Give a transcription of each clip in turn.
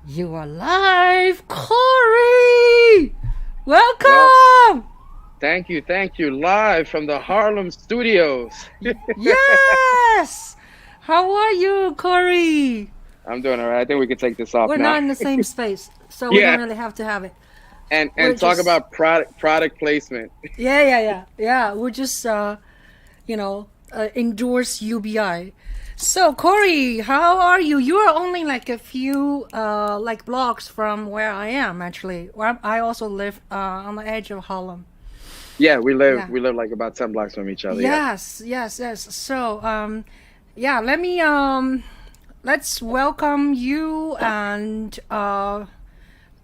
You are live, Corey! Well, Welcome! thank you. Live from the Harlem studios. Yes! How are you, Corey? I'm doing all right. I think we can take this off We're now. not in the same space, so we don't Yeah, really have to have it. We're and talk just, about product placement. yeah. We're just, endorse UBI. So, Corey, how are you? You are only like a few, blocks from where I am, actually. Where I also live on the edge of Harlem. Yeah, Yeah. we live like about 10 blocks from each other. Yeah. Yes. So, yeah, let's welcome you. And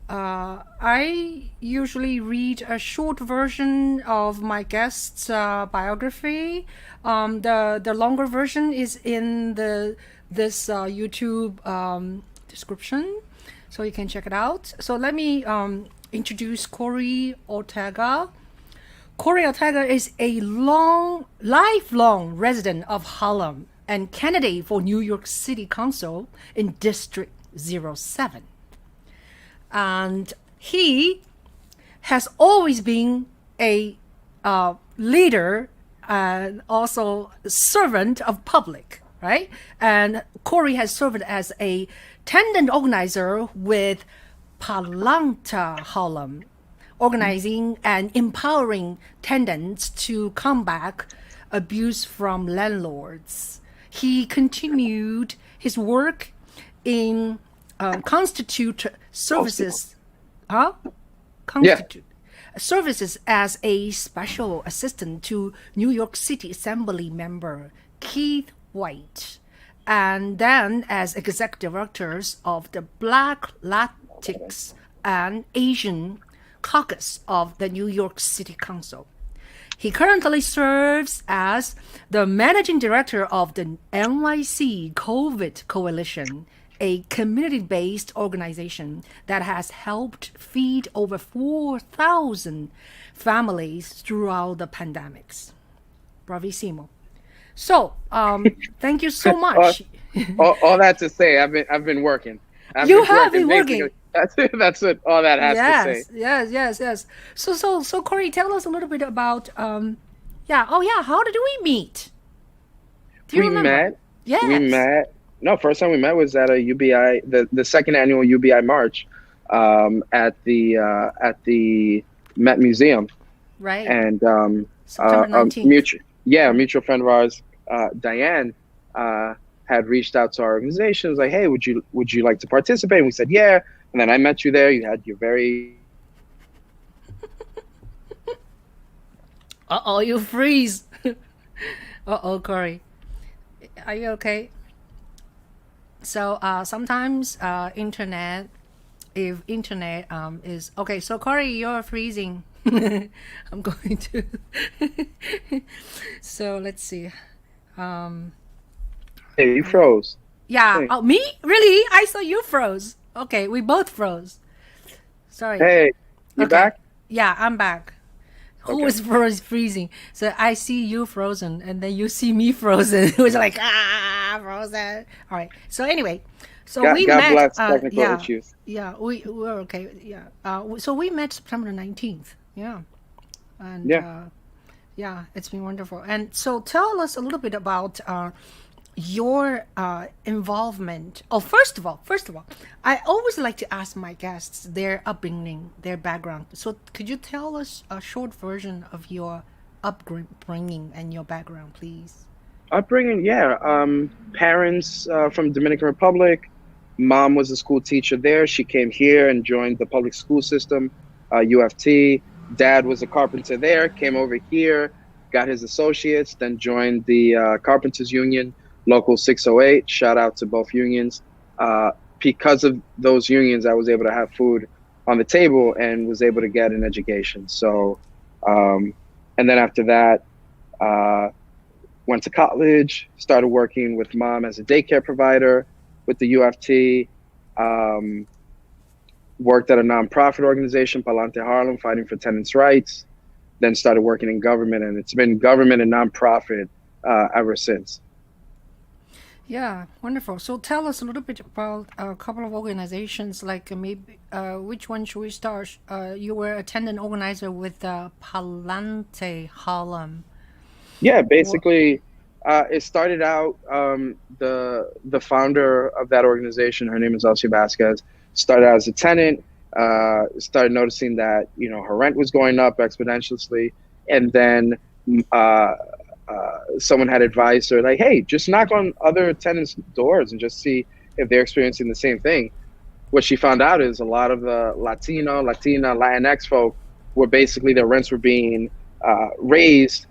I usually read a short version of my guest's biography. The longer version is in this YouTube description, so you can check it out. So let me introduce Corey Ortega. Corey Ortega is a lifelong resident of Harlem and candidate for New York City Council in District 07. And he has always been a leader and also servant of public, right? And Corey has served as a tenant organizer with Pa'lante Harlem, organizing and empowering tenants to combat abuse from landlords. He continued his work in constitute services, huh? Yeah. Constitute services as a special assistant to New York City Assembly member Keith Wright, and then as executive directors of the Black, Latinx, and Asian Caucus of the New York City Council. He currently serves as the managing director of the NYC COVID Coalition, a community-based organization that has helped feed over 4,000 families throughout the pandemics. Bravissimo. So, thank you so all, much. all that to say, I've been working. I've You been have working been working. basically. That's what all that has to say. Yes. So Corey, tell us a little bit about how did we meet? Do you We remember? met. We Yes. met. No, first time we met was at a UBI, the second annual UBI march, at the Met Museum. Right. And September 19th. a mutual friend of ours, Diane, had reached out to our organization. Was like, hey, would you like to participate? And we said, yeah. And then I met you there. You had your very Uh-oh, you freeze. Uh-oh, Corey. Are you okay? So sometimes if internet is okay. So Corey, you're freezing. I'm going to. So let's see. hey, you froze. Yeah. Hey, Oh, me? Really? I saw you froze. Okay, we both froze. Sorry. hey, you Okay. back? Yeah, I'm back. Who Okay. was freezing? So I see you frozen, and then you see me frozen. It was like frozen. All right. So anyway, so we God met. bless technical issues. We were okay. Yeah. So we met September 19th. Yeah. And Yeah. yeah, it's been wonderful. And so tell us a little bit about your involvement. Oh, first of all, I always like to ask my guests their upbringing, their background. So could you tell us a short version of your upbringing and your background, please? Upbringing, yeah. Parents from Dominican Republic. Mom was a school teacher there. She came here and joined the public school system, UFT. Dad was a carpenter there. Came over here, got his associates, then joined the Carpenters Union, Local 608. Shout out to both unions. Because of those unions, I was able to have food on the table and was able to get an education. So, and then after that, went to college, started working with mom as a daycare provider with the UFT, worked at a nonprofit organization, Pa'lante Harlem, fighting for tenants' rights, then started working in government, and it's been government and nonprofit ever since. Yeah, wonderful. So tell us a little bit about a couple of organizations, like maybe which one should we start? You were a tenant organizer with Pa'lante Harlem. Yeah, What? basically, it started out, the founder of that organization, her name is Elsie Vasquez, started out as a tenant, started noticing that, her rent was going up exponentially. And then uh, someone had advised her, like, hey, just knock on other tenants' doors and just see if they're experiencing the same thing. What she found out is a lot of the Latina, Latinx folk were basically, their rents were being raised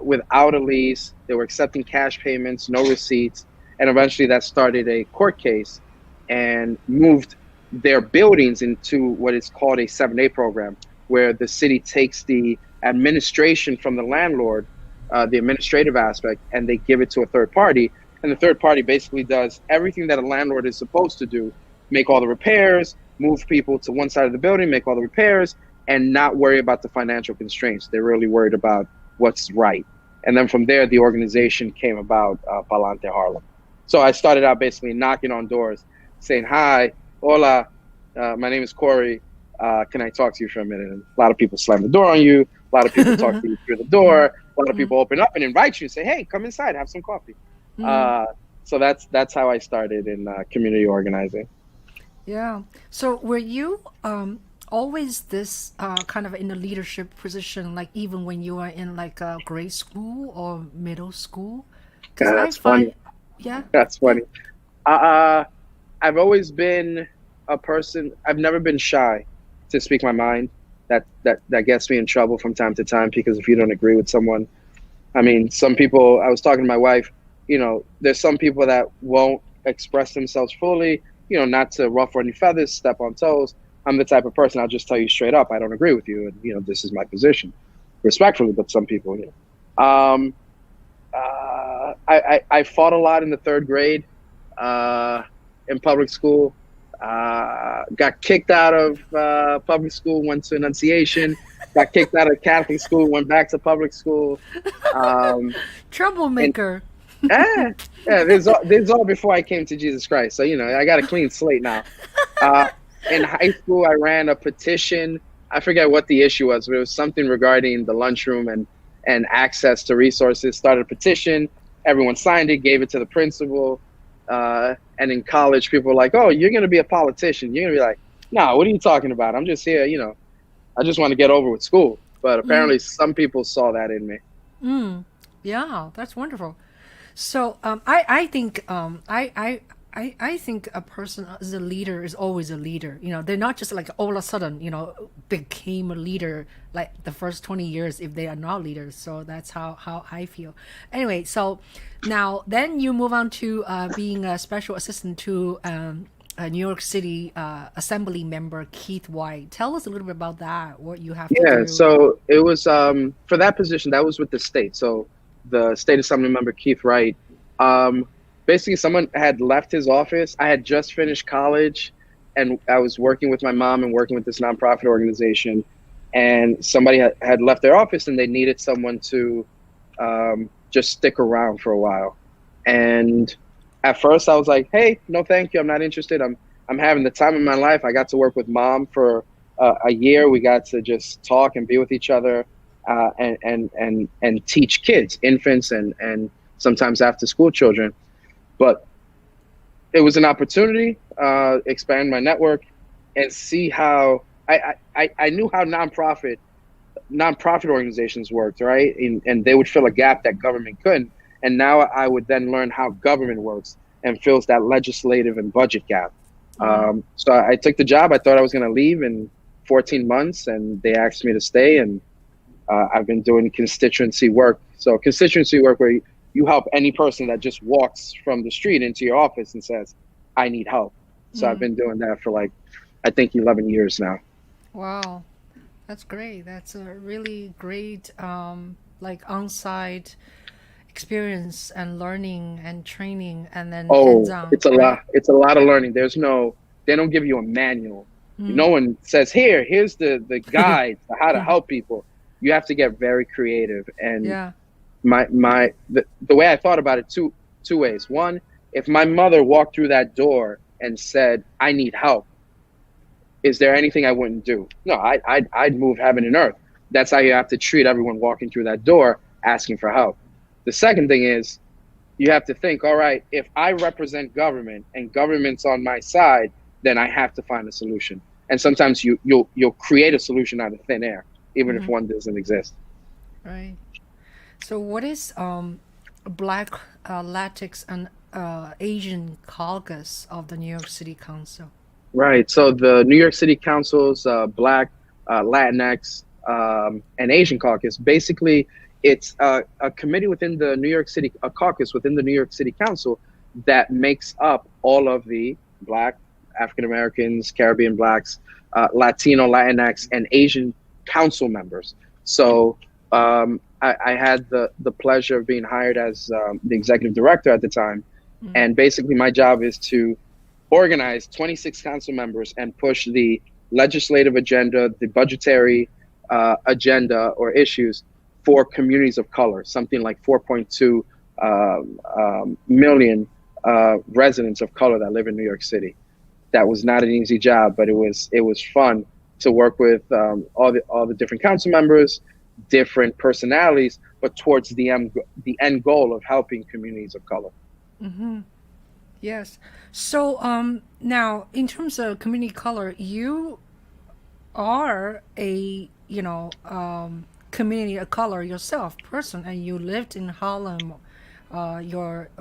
without a lease. They were accepting cash payments, no receipts. And eventually that started a court case and moved their buildings into what is called a 7A program, where the city takes the administration from the landlord, the administrative aspect, and they give it to a third party. And the third party basically does everything that a landlord is supposed to do: make all the repairs, move people to one side of the building, make all the repairs, and not worry about the financial constraints. They're really worried about what's right. And then from there, the organization came about, Pa'lante Harlem. So I started out basically knocking on doors, saying, hi, hola, my name is Corey. Can I talk to you for a minute? And a lot of people slam the door on you. A lot of people talk to you through the door. A lot of people open up and invite you and say, hey, come inside, have some coffee. So that's how I started in community organizing. Yeah. So were you always this kind of in a leadership position, like even when you were in like grade school or middle school? Because I That's funny. find, yeah, That's yeah. funny. Uh, I've always been a person. I've never been shy to speak my mind. That gets me in trouble from time to time, because if you don't agree with someone, I mean, some people. I was talking to my wife. There's some people that won't express themselves fully. Not to ruffle any feathers, step on toes. I'm the type of person, I'll just tell you straight up, I don't agree with you, and this is my position, respectfully. But some people, Um, I fought a lot in the third grade, in public school. Got kicked out of public school, went to Annunciation. Got kicked out of Catholic school, went back to public school. Um, and Troublemaker. yeah, this is all before I came to Jesus Christ. So I got a clean slate now. Uh, in high school, I ran a petition. I forget what the issue was, but it was something regarding the lunchroom and access to resources. Started a petition. Everyone signed it, gave it to the principal. And in college, people were like, "Oh, you're going to be a politician." You're going to be like, "No, what are you talking about? I'm just here. I just want to get over with school." But apparently, some people saw that in me. Yeah, that's wonderful. So I think I think a person as a leader is always a leader. They're not just like all of a sudden, became a leader like the first 20 years if they are not leaders. So that's how I feel. Anyway, so now then you move on to being a special assistant to a New York City Assembly member Keith White. Tell us a little bit about that. What you have to Yeah, do. so it was, for that position, that was with the state. So the state assembly member Keith Wright, um, basically someone had left his office. I had just finished college, and I was working with my mom and working with this nonprofit organization, and somebody had left their office, and they needed someone to just stick around for a while. And at first I was like, hey, no thank you, I'm not interested. I'm having the time of my life. I got to work with mom for a year. We got to just talk and be with each other, and teach kids, infants, and sometimes after school children. But it was an opportunity, expand my network, and see how I knew how nonprofit organizations worked, right? And they would fill a gap that government couldn't. And now I would then learn how government works and fills that legislative and budget gap. So I took the job. I thought I was going to leave in 14 months, and they asked me to stay. And I've been doing constituency work. So constituency work where you help any person that just walks from the street into your office and says, I need help. So I've been doing that for like, I think 11 years now. Wow, that's great. That's a really great like on-site experience and learning and training and then Oh, hands-on, it's a right? lot. It's a lot of learning. They don't give you a manual. No one says, here's the guide to how to help people. You have to get very creative. And Yeah. the way I thought about it, two ways. One, If my mother walked through that door and said, I need help, is there anything I wouldn't do? No, I'd move heaven and earth. That's how you have to treat everyone walking through that door asking for help. The second thing is, you have to think, all right, if I represent government and government's on my side, then I have to find a solution. And sometimes you'll create a solution out of thin air, even if one doesn't exist. Right. So what is Black, Latinx, and Asian Caucus of the New York City Council? Right. So the New York City Council's Black, Latinx, and Asian Caucus, basically, it's a committee within the New York City, a caucus within the New York City Council that makes up all of the Black, African Americans, Caribbean Blacks, Latino, Latinx, and Asian council members. So I had the pleasure of being hired as the executive director at the time. And basically my job is to organize 26 council members and push the legislative agenda, the budgetary agenda or issues for communities of color, something like 4.2 million residents of color that live in New York City. That was not an easy job, but it was fun to work with all the different council members, different personalities, but towards the end goal of helping communities of color. Yes. So now, in terms of community color, you are a community of color yourself, person, and you lived in Harlem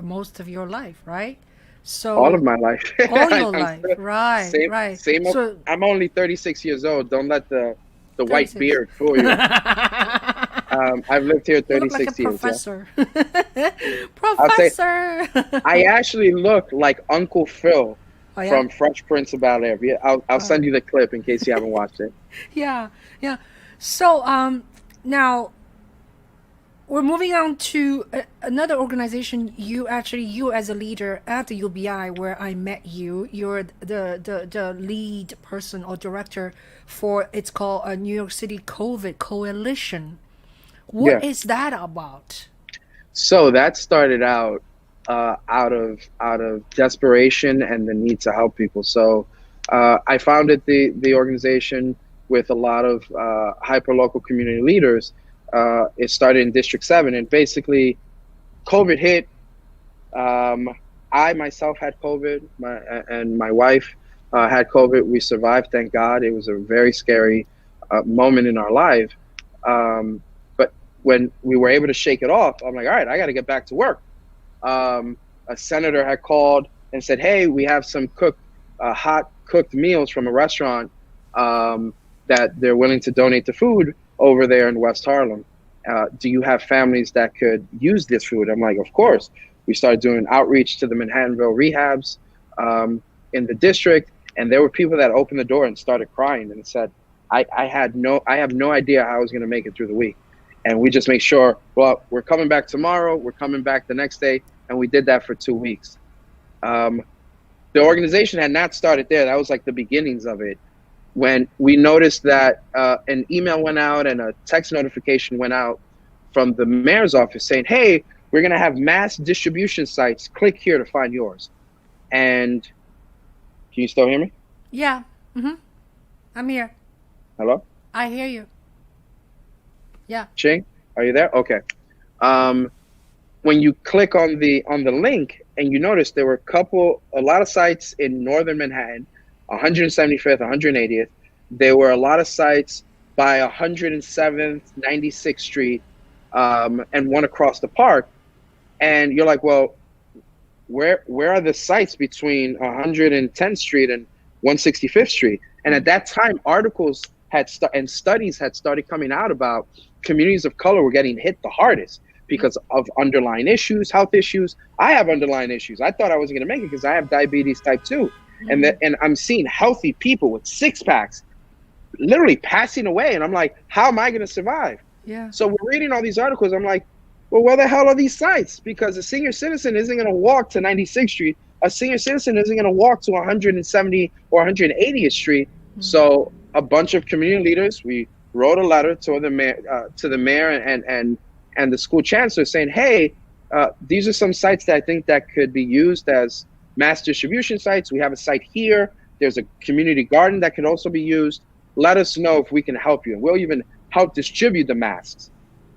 most of your life, right? So all of my life. All your life, right? Right. Same. So, I'm only 36 years old. Don't let the white beard fool you. I've lived here 36 years. Professor. Yeah. Professor. I actually look like Uncle Phil from Fresh Prince of Bel-Air. I'll send you the clip in case you haven't watched it. Yeah. So now we're moving on to another organization. You as a leader at the UBI, where I met you, you're the lead person or director for, it's called a New York City COVID Coalition. What is that about? So that started out out of desperation and the need to help people. So I founded the organization with a lot of hyperlocal community leaders. It started in District 7, and basically COVID hit. I myself had COVID, and my wife had COVID. We survived, thank God. It was a very scary moment in our life. But when we were able to shake it off, I'm like, all right, I got to get back to work. A senator had called and said, hey, we have some hot cooked meals from a restaurant that they're willing to donate the food over there in West Harlem. Do you have families that could use this food? I'm like, of course. We started doing outreach to the Manhattanville rehabs in the district, and there were people that opened the door and started crying and said, I have no idea how I was going to make it through the week. And we just make sure, well, we're coming back tomorrow, we're coming back the next day, and we did that for 2 weeks. The organization had not started there. That was like the beginnings of it. When we noticed that an email went out and a text notification went out from the mayor's office saying, hey, we're going to have mass distribution sites. Click here to find yours. And can you still hear me? Yeah. Mm-hmm. I'm here. Hello? I hear you. Yeah. Ching, are you there? Okay. When you click on the link and you notice there were a lot of sites in northern Manhattan, 175th, 180th. There were a lot of sites by 107th, 96th Street, and one across the park. And you're like, well, where are the sites between 110th Street and 165th Street? And at that time, articles and studies had started coming out about communities of color were getting hit the hardest because of underlying issues, health issues. I have underlying issues. I thought I wasn't going to make it because I have diabetes type 2. And I'm seeing healthy people with six packs literally passing away. And I'm like, how am I going to survive? Yeah. So we're reading all these articles. I'm like, well, where the hell are these sites? Because a senior citizen isn't going to walk to 96th Street. A senior citizen isn't going to walk to 170 or 180th Street. So a bunch of community leaders, we wrote a letter to the mayor and the school chancellor saying, hey, these are some sites that I think that could be used as mass distribution sites. We have a site here. There's a community garden that could also be used. Let us know if we can help you. And we'll even help distribute the masks.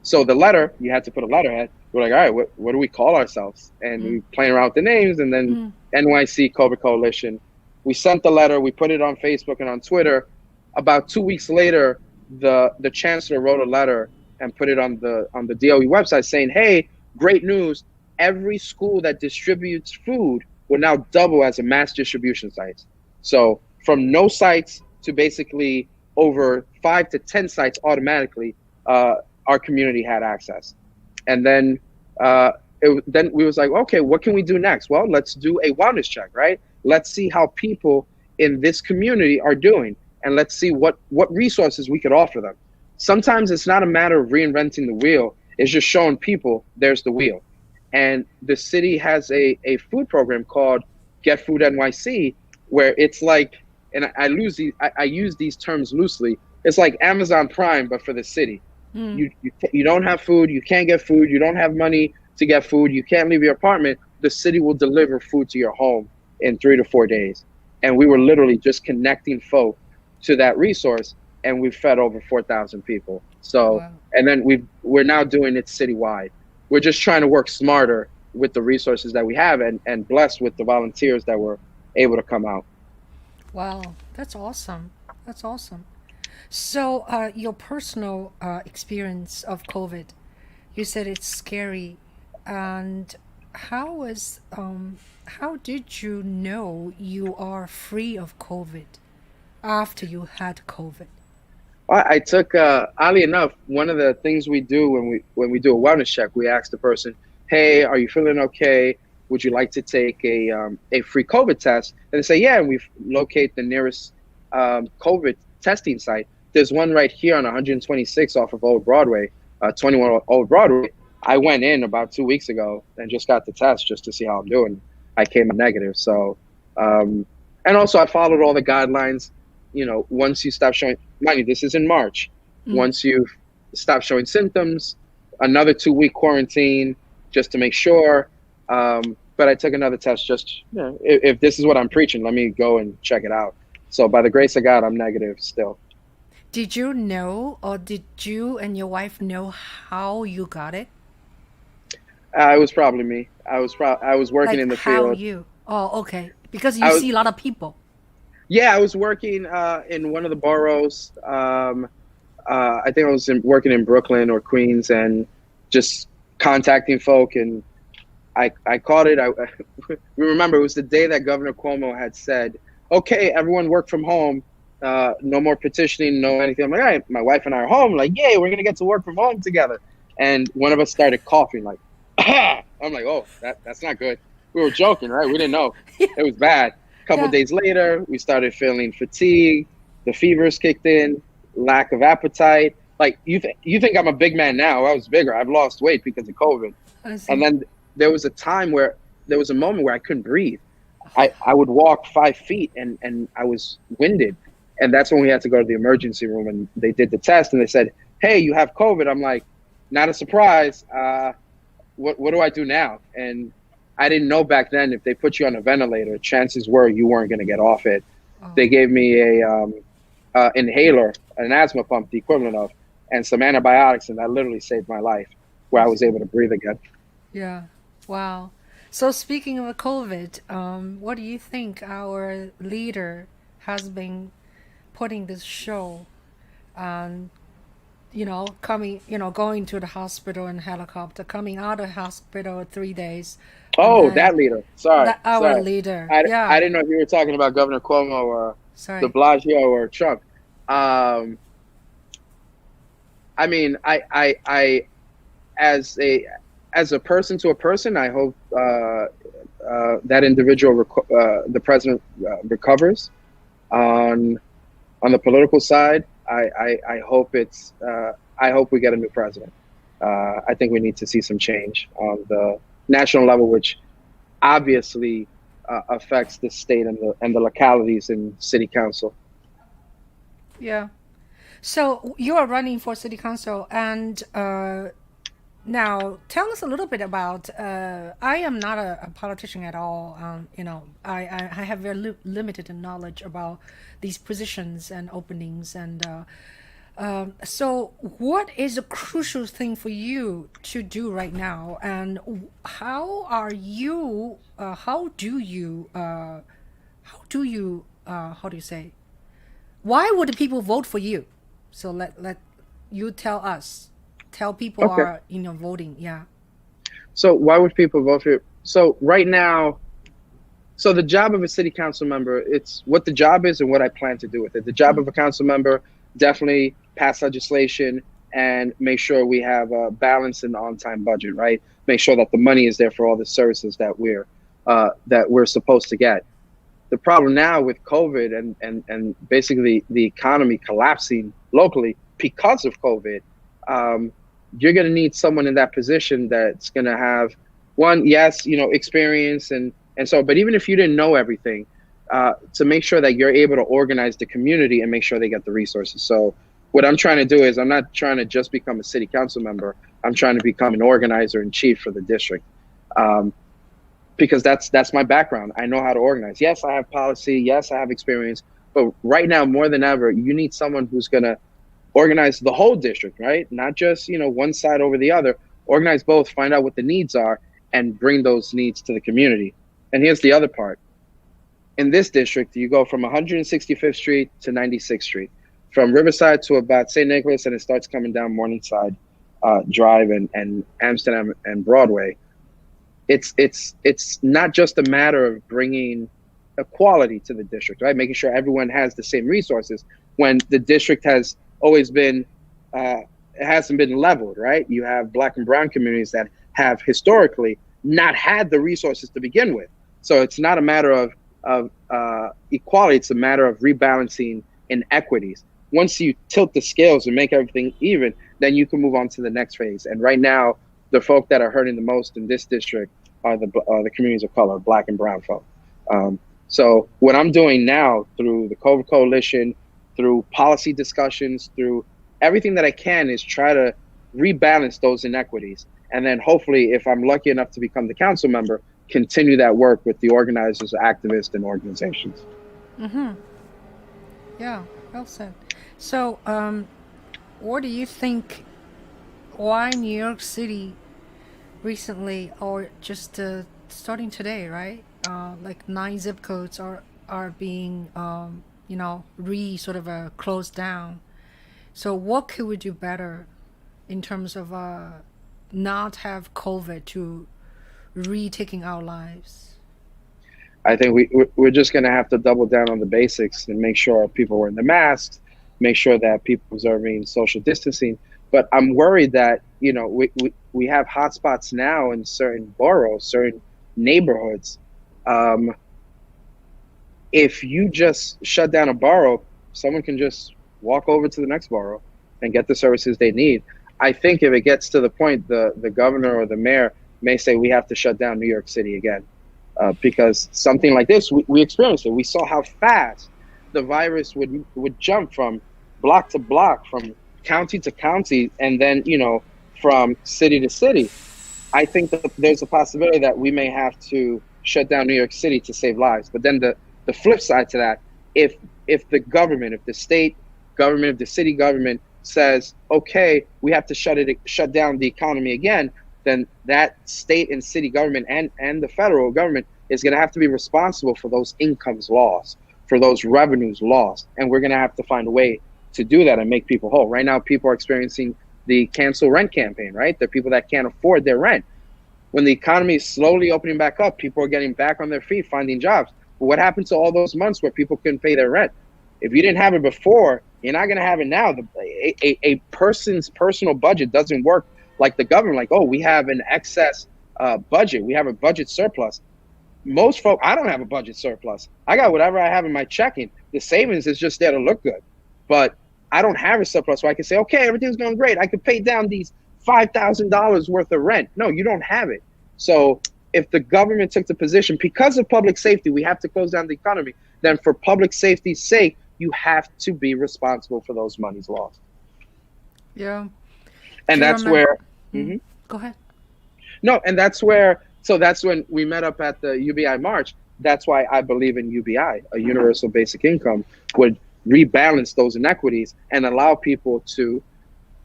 So the letter, you had to put a letterhead. We're like, all right, what do we call ourselves? And we playing around with the names, and then NYC COVID Coalition. We sent the letter. We put it on Facebook and on Twitter. About 2 weeks later, the chancellor wrote a letter and put it on the DOE website saying, hey, great news. Every school that distributes food will now double as a mass distribution site. So from no sites to basically over 5 to 10 sites automatically, our community had access. And then then we was like, okay, what can we do next? Well, let's do a wellness check, right? Let's see how people in this community are doing, and let's see what resources we could offer them. Sometimes it's not a matter of reinventing the wheel. It's just showing people there's the wheel. And the city has a food program called Get Food NYC, where it's like, and I use these terms loosely. It's like Amazon Prime, but for the city. You don't have food, you can't get food, you don't have money to get food, you can't leave your apartment. The city will deliver food to your home in 3 to 4 days. And we were literally just connecting folk to that resource, and we've fed over 4,000 people. So, wow. And then we're now doing it citywide. We're just trying to work smarter with the resources that we have, and blessed with the volunteers that were able to come out. Wow, that's awesome. That's awesome. So your personal experience of COVID, you said it's scary. And how did you know you are free of COVID after you had COVID? I took, oddly enough, one of the things we do when we do a wellness check, we ask the person, hey, are you feeling okay? Would you like to take a free COVID test? And they say, yeah, and we locate the nearest COVID testing site. There's one right here on 126 off of Old Broadway, 21 Old Broadway. I went in about 2 weeks ago and just got the test just to see how I'm doing. I came up negative. So, and also I followed all the guidelines. You know, once you stop showing, mind you, this is in March. Once you stop showing symptoms, another 2-week quarantine just to make sure. But I took another test just, you know, if this is what I'm preaching, let me go and check it out. So by the grace of God, I'm negative still. Did you know, or did you and your wife know how you got it? It was probably me. I was working in the field. How you? Oh, okay. Because you see a lot of people. Yeah, I was working in one of the boroughs. I think I was working in Brooklyn or Queens, and just contacting folk, and I caught it. We remember it was the day that Governor Cuomo had said, okay, everyone work from home. No more petitioning, no anything. I'm like, all right, my wife and I are home. Like, yay, we're going to get to work from home together. And one of us started coughing like, ah! I'm like, oh, that's not good. We were joking, right? We didn't know. It was bad. A couple days later, we started feeling fatigue. The fevers kicked in, lack of appetite. Like, you think I'm a big man now. I was bigger. I've lost weight because of COVID. And then there was a moment where I couldn't breathe. I would walk 5 feet and I was winded. And that's when we had to go to the emergency room, and they did the test, and they said, hey, you have COVID. I'm like, not a surprise. What do I do now? And I didn't know back then, if they put you on a ventilator, chances were you weren't going to get off it. Oh. They gave me a inhaler, an asthma pump, the equivalent of, and some antibiotics, and that literally saved my life, where I was able to breathe again. Yeah. Wow. So speaking of COVID, what do you think our leader has been putting this show on, going to the hospital in helicopter, coming out of hospital 3 days. Oh, that leader. Sorry. Our leader. I didn't know if you were talking about Governor Cuomo or de Blasio or Trump. I mean, I as a person to a person, I hope that individual, the president, recovers. On the political side, I hope I hope we get a new president. I think we need to see some change on the national level, which obviously affects the state and the localities in city council. Yeah. So you are running for city council, and Now, tell us a little bit about. I am not a politician at all. I have very limited knowledge about these positions and openings. And so, what is a crucial thing for you to do right now? And how are you? How do you say? Why would people vote for you? So let you tell us. Tell people Okay. are voting. Yeah. So why would people vote for you? So right now, so the job of a city council member, it's what the job is and what I plan to do with it. The job of a council member, definitely pass legislation and make sure we have a balanced and on-time budget, right? Make sure that the money is there for all the services that we're supposed to get. The problem now with COVID and basically the economy collapsing locally because of COVID, you're going to need someone in that position that's going to have one, yes, experience and so, but even if you didn't know everything, to make sure that you're able to organize the community and make sure they get the resources. So what I'm trying to do is I'm not trying to just become a city council member. I'm trying to become an organizer in chief for the district. Because that's my background. I know how to organize. Yes, I have policy. Yes, I have experience. But right now, more than ever, you need someone who's going to organize the whole district, right? Not just, one side over the other. Organize both, find out what the needs are, and bring those needs to the community. And here's the other part. In this district, you go from 165th Street to 96th Street, from Riverside to about St. Nicholas, and it starts coming down Morningside Drive and Amsterdam and Broadway. It's not just a matter of bringing equality to the district, right? Making sure everyone has the same resources when the district has always been, it hasn't been leveled, right? You have Black and brown communities that have historically not had the resources to begin with. So it's not a matter of equality, it's a matter of rebalancing inequities. Once you tilt the scales and make everything even, then you can move on to the next phase. And right now, the folk that are hurting the most in this district are the communities of color, Black and brown folk. So what I'm doing now through the COVID Coalition, through policy discussions, through everything that I can is try to rebalance those inequities. And then hopefully, if I'm lucky enough to become the council member, continue that work with the organizers, activists, and organizations. Yeah. Well said. So, what do you think? Why New York City recently, or just starting today, right? Like 9 zip codes are being sort of closed down. So what could we do better in terms of not have COVID to retaking our lives? I think we're just going to have to double down on the basics and make sure people wearing the masks, make sure that people observing social distancing. But I'm worried that, we have hotspots now in certain boroughs, certain neighborhoods. If you just shut down a borough, someone can just walk over to the next borough and get the services they need. I think if it gets to the point, the governor or the mayor may say we have to shut down New York City again. Because something like this, we experienced it. We saw how fast the virus would jump from block to block, from county to county, and then, from city to city. I think that there's a possibility that we may have to shut down New York City to save lives. But then the flip side to that, if the government, if the state government, if the city government says, okay, we have to shut down the economy again, then that state and city government and the federal government is going to have to be responsible for those incomes lost, for those revenues lost. And we're going to have to find a way to do that and make people whole. Right now, people are experiencing the cancel rent campaign, right? The people that can't afford their rent. When the economy is slowly opening back up, people are getting back on their feet, finding jobs. But what happened to all those months where people couldn't pay their rent? If you didn't have it before, you're not going to have it now. A person's personal budget doesn't work like the government, like, oh, we have an excess budget. We have a budget surplus. Most folk, I don't have a budget surplus. I got whatever I have in my checking. The savings is just there to look good. But I don't have a surplus where I can say, okay, everything's going great. I could pay down these $5,000 worth of rent. No, you don't have it. So if the government took the position, because of public safety, we have to close down the economy, then for public safety's sake, you have to be responsible for those monies lost. Yeah. And that's where Go ahead. No, and that's where, so that's when we met up at the UBI March. That's why I believe in UBI, a universal basic income, would rebalance those inequities and allow people to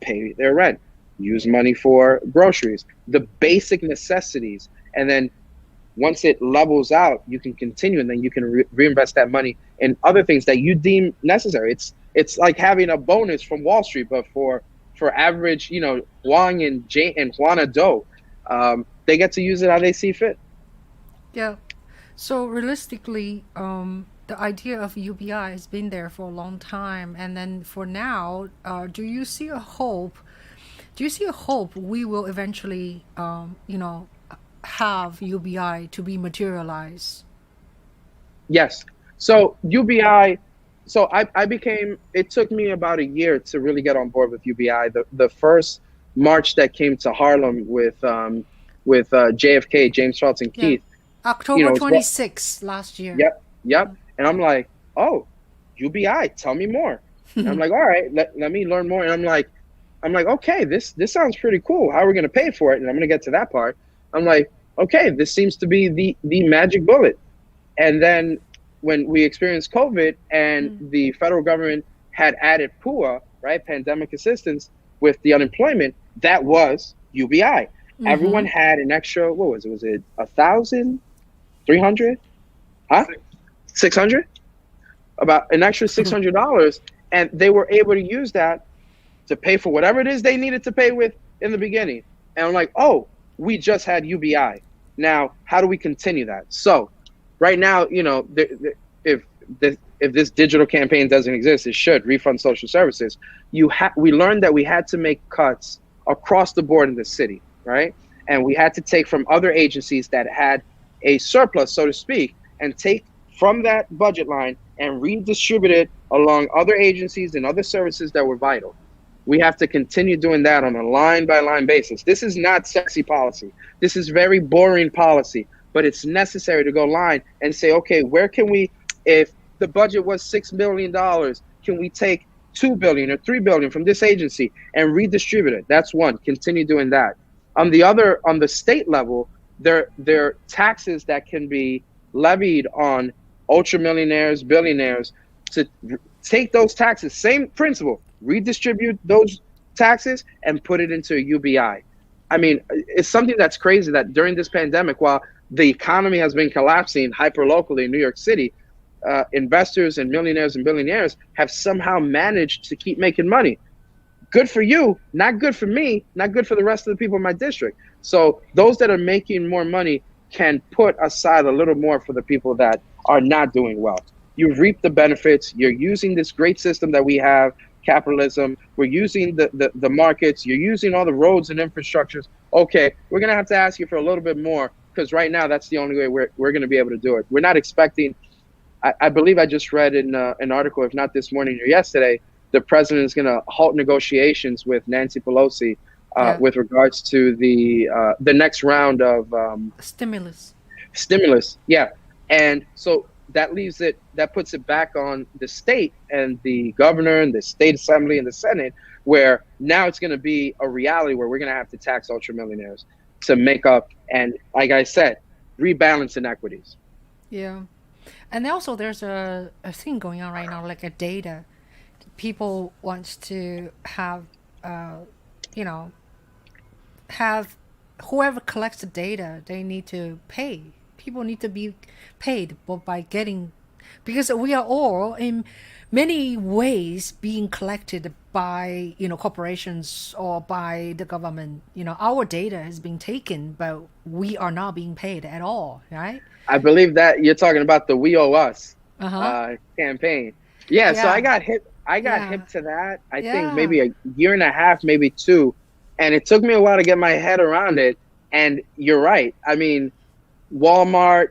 pay their rent, use money for groceries, the basic necessities. And then once it levels out, you can continue, and then you can reinvest that money in other things that you deem necessary. It's like having a bonus from Wall Street, but for average, you know, Wang and Jane and Juana Doe, they get to use it how they see fit. Yeah. So realistically, the idea of UBI has been there for a long time, and then for now, do you see a hope? Do you see a hope we will eventually, have UBI to be materialized? Yes. So UBI, so I became, it took me about a year to really get on board with UBI. The first march that came to Harlem with JFK, James Charlton Yeah. Keith. October 26th last year. Yep. And I'm like, oh, UBI, tell me more. And I'm like, all right, let me learn more. And I'm like, okay, this sounds pretty cool. How are we going to pay for it? And I'm going to get to that part. I'm like, okay, this seems to be the magic bullet. And then when we experienced COVID and the federal government had added PUA, right, pandemic assistance with the unemployment, that was UBI. Everyone had an extra, what was it? Was it 1,300? Huh? 600? About an extra $600. And they were able to use that to pay for whatever it is they needed to pay with in the beginning. And I'm like, oh, we just had UBI. Now, how do we continue that? So right now, you know, if this digital campaign doesn't exist, it should refund social services. We learned that we had to make cuts across the board in the city, right? And we had to take from other agencies that had a surplus, so to speak, and take from that budget line and redistribute it along other agencies and other services that were vital. We have to continue doing that on a line-by-line basis. This is not sexy policy. This is very boring policy, but it's necessary to go line and say, okay, where can we, if the budget was $6 billion, can we take $2 billion or $3 billion from this agency and redistribute it? That's one. Continue doing that. On the state level, there are taxes that can be levied on ultra-millionaires, billionaires, to take those taxes, same principle, redistribute those taxes and put it into a UBI. I mean, it's something that's crazy that during this pandemic, while the economy has been collapsing hyper-locally in New York City, investors and millionaires and billionaires have somehow managed to keep making money. Good for you, not good for me, not good for the rest of the people in my district. So those that are making more money can put aside a little more for the people that are not doing well. You reap the benefits. You're using this great system that we have, capitalism. We're using the markets. You're using all the roads and infrastructures. Okay, we're going to have to ask you for a little bit more, because right now that's the only way we're going to be able to do it. We're not expecting, I believe I just read in an article, if not this morning or yesterday, the president is going to halt negotiations with Nancy Pelosi with regards to the next round of Stimulus. Yeah. And so that puts it back on the state and the governor and the state assembly and the Senate, where now it's going to be a reality where we're going to have to tax ultramillionaires to make up and, like I said, rebalance inequities. Yeah. And also there's a thing going on right now, like a data. People wants to have, have whoever collects the data, they need to pay. People need to be paid by getting, because we are all in many ways being collected by, corporations or by the government. Our data has been taken, but we are not being paid at all, right? I believe that you're talking about the WEOS campaign. Yeah, so I got hip to that. I think maybe a year and a half, maybe two. And it took me a while to get my head around it. And you're right. I mean, Walmart,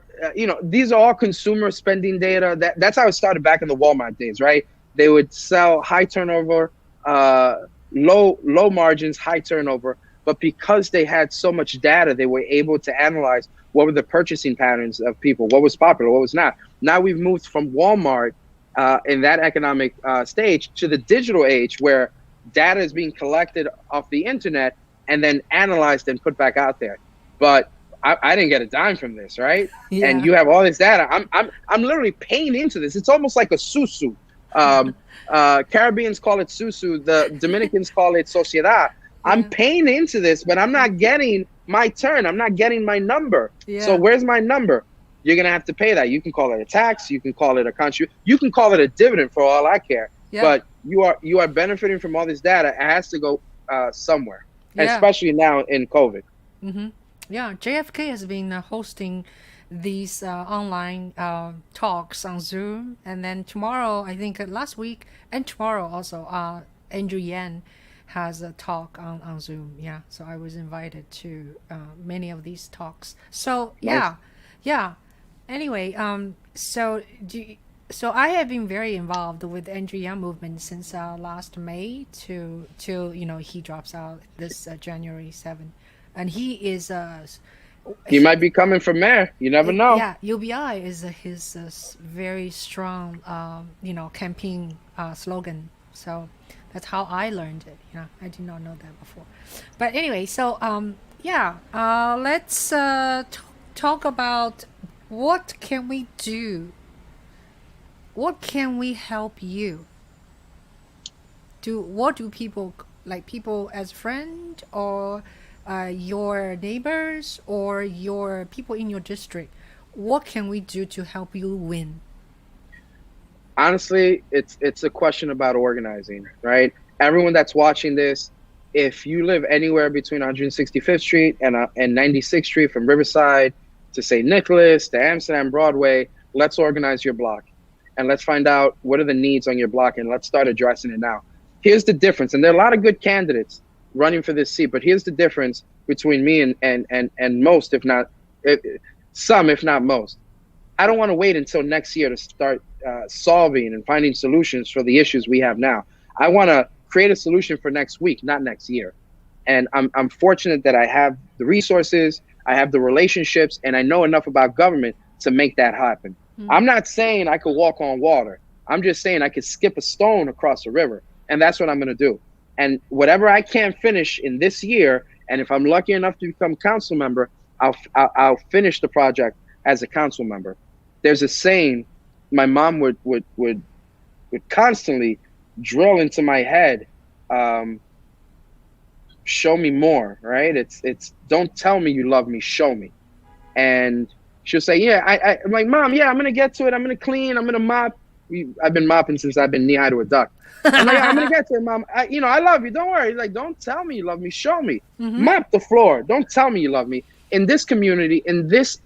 these are all consumer spending data. That's how it started back in the Walmart days, right? They would sell high turnover, low margins, high turnover. But because they had so much data, they were able to analyze what were the purchasing patterns of people, what was popular, what was not. Now we've moved from Walmart in that economic stage to the digital age, where data is being collected off the internet and then analyzed and put back out there. But I didn't get a dime from this, right? Yeah. And you have all this data. I'm literally paying into this. It's almost like a susu. Caribbeans call it susu. The Dominicans call it sociedad. I'm paying into this, but I'm not getting my turn. I'm not getting my number. Yeah. So where's my number? You're gonna have to pay that. You can call it a tax. You can call it a contribution. You can call it a dividend for all I care. Yeah. But you are benefiting from all this data. It has to go somewhere, especially now in COVID. Mm-hmm. Yeah, JFK has been hosting these online talks on Zoom, and then tomorrow, I think last week and tomorrow also, Andrew Yang has a talk on Zoom. Yeah, so I was invited to many of these talks. So Nice. yeah. Anyway, so I have been very involved with the Andrew Yang movement since last May till he drops out this January 7th, and he is He might be coming for mayor. You never know. Yeah, UBI is his very strong campaign slogan. So that's how I learned it. I did not know that before. But anyway, so let's talk about what can we do. What can we help you? What do people like? People as friend or your neighbors or your people in your district? What can we do to help you win? Honestly, it's a question about organizing, right? Everyone that's watching this, if you live anywhere between 165th Street and 96th Street, from Riverside to St. Nicholas to Amsterdam Broadway, let's organize your block and let's find out what are the needs on your block and let's start addressing it now. Here's the difference, and there are a lot of good candidates running for this seat, but here's the difference between me and most, if not some, if not most. I don't want to wait until next year to start solving and finding solutions for the issues we have now. I want to create a solution for next week, not next year. And I'm fortunate that I have the resources, I have the relationships, and I know enough about government to make that happen. Mm-hmm. I'm not saying I could walk on water. I'm just saying I could skip a stone across a river, and that's what I'm going to do. And whatever I can't finish in this year, and if I'm lucky enough to become council member, I'll finish the project as a council member. There's a saying my mom would constantly drill into my head. Show me more, right? It's don't tell me you love me, show me. And she'll say, yeah, I'm like, Mom, yeah, I'm gonna get to it. I'm gonna clean. I'm gonna mop. I've been mopping since I've been knee high to a duck. I'm like, I'm gonna get to it, Mom. I love you. Don't worry. Like, don't tell me you love me. Show me. Mm-hmm. Mop the floor. Don't tell me you love me. In this community, in this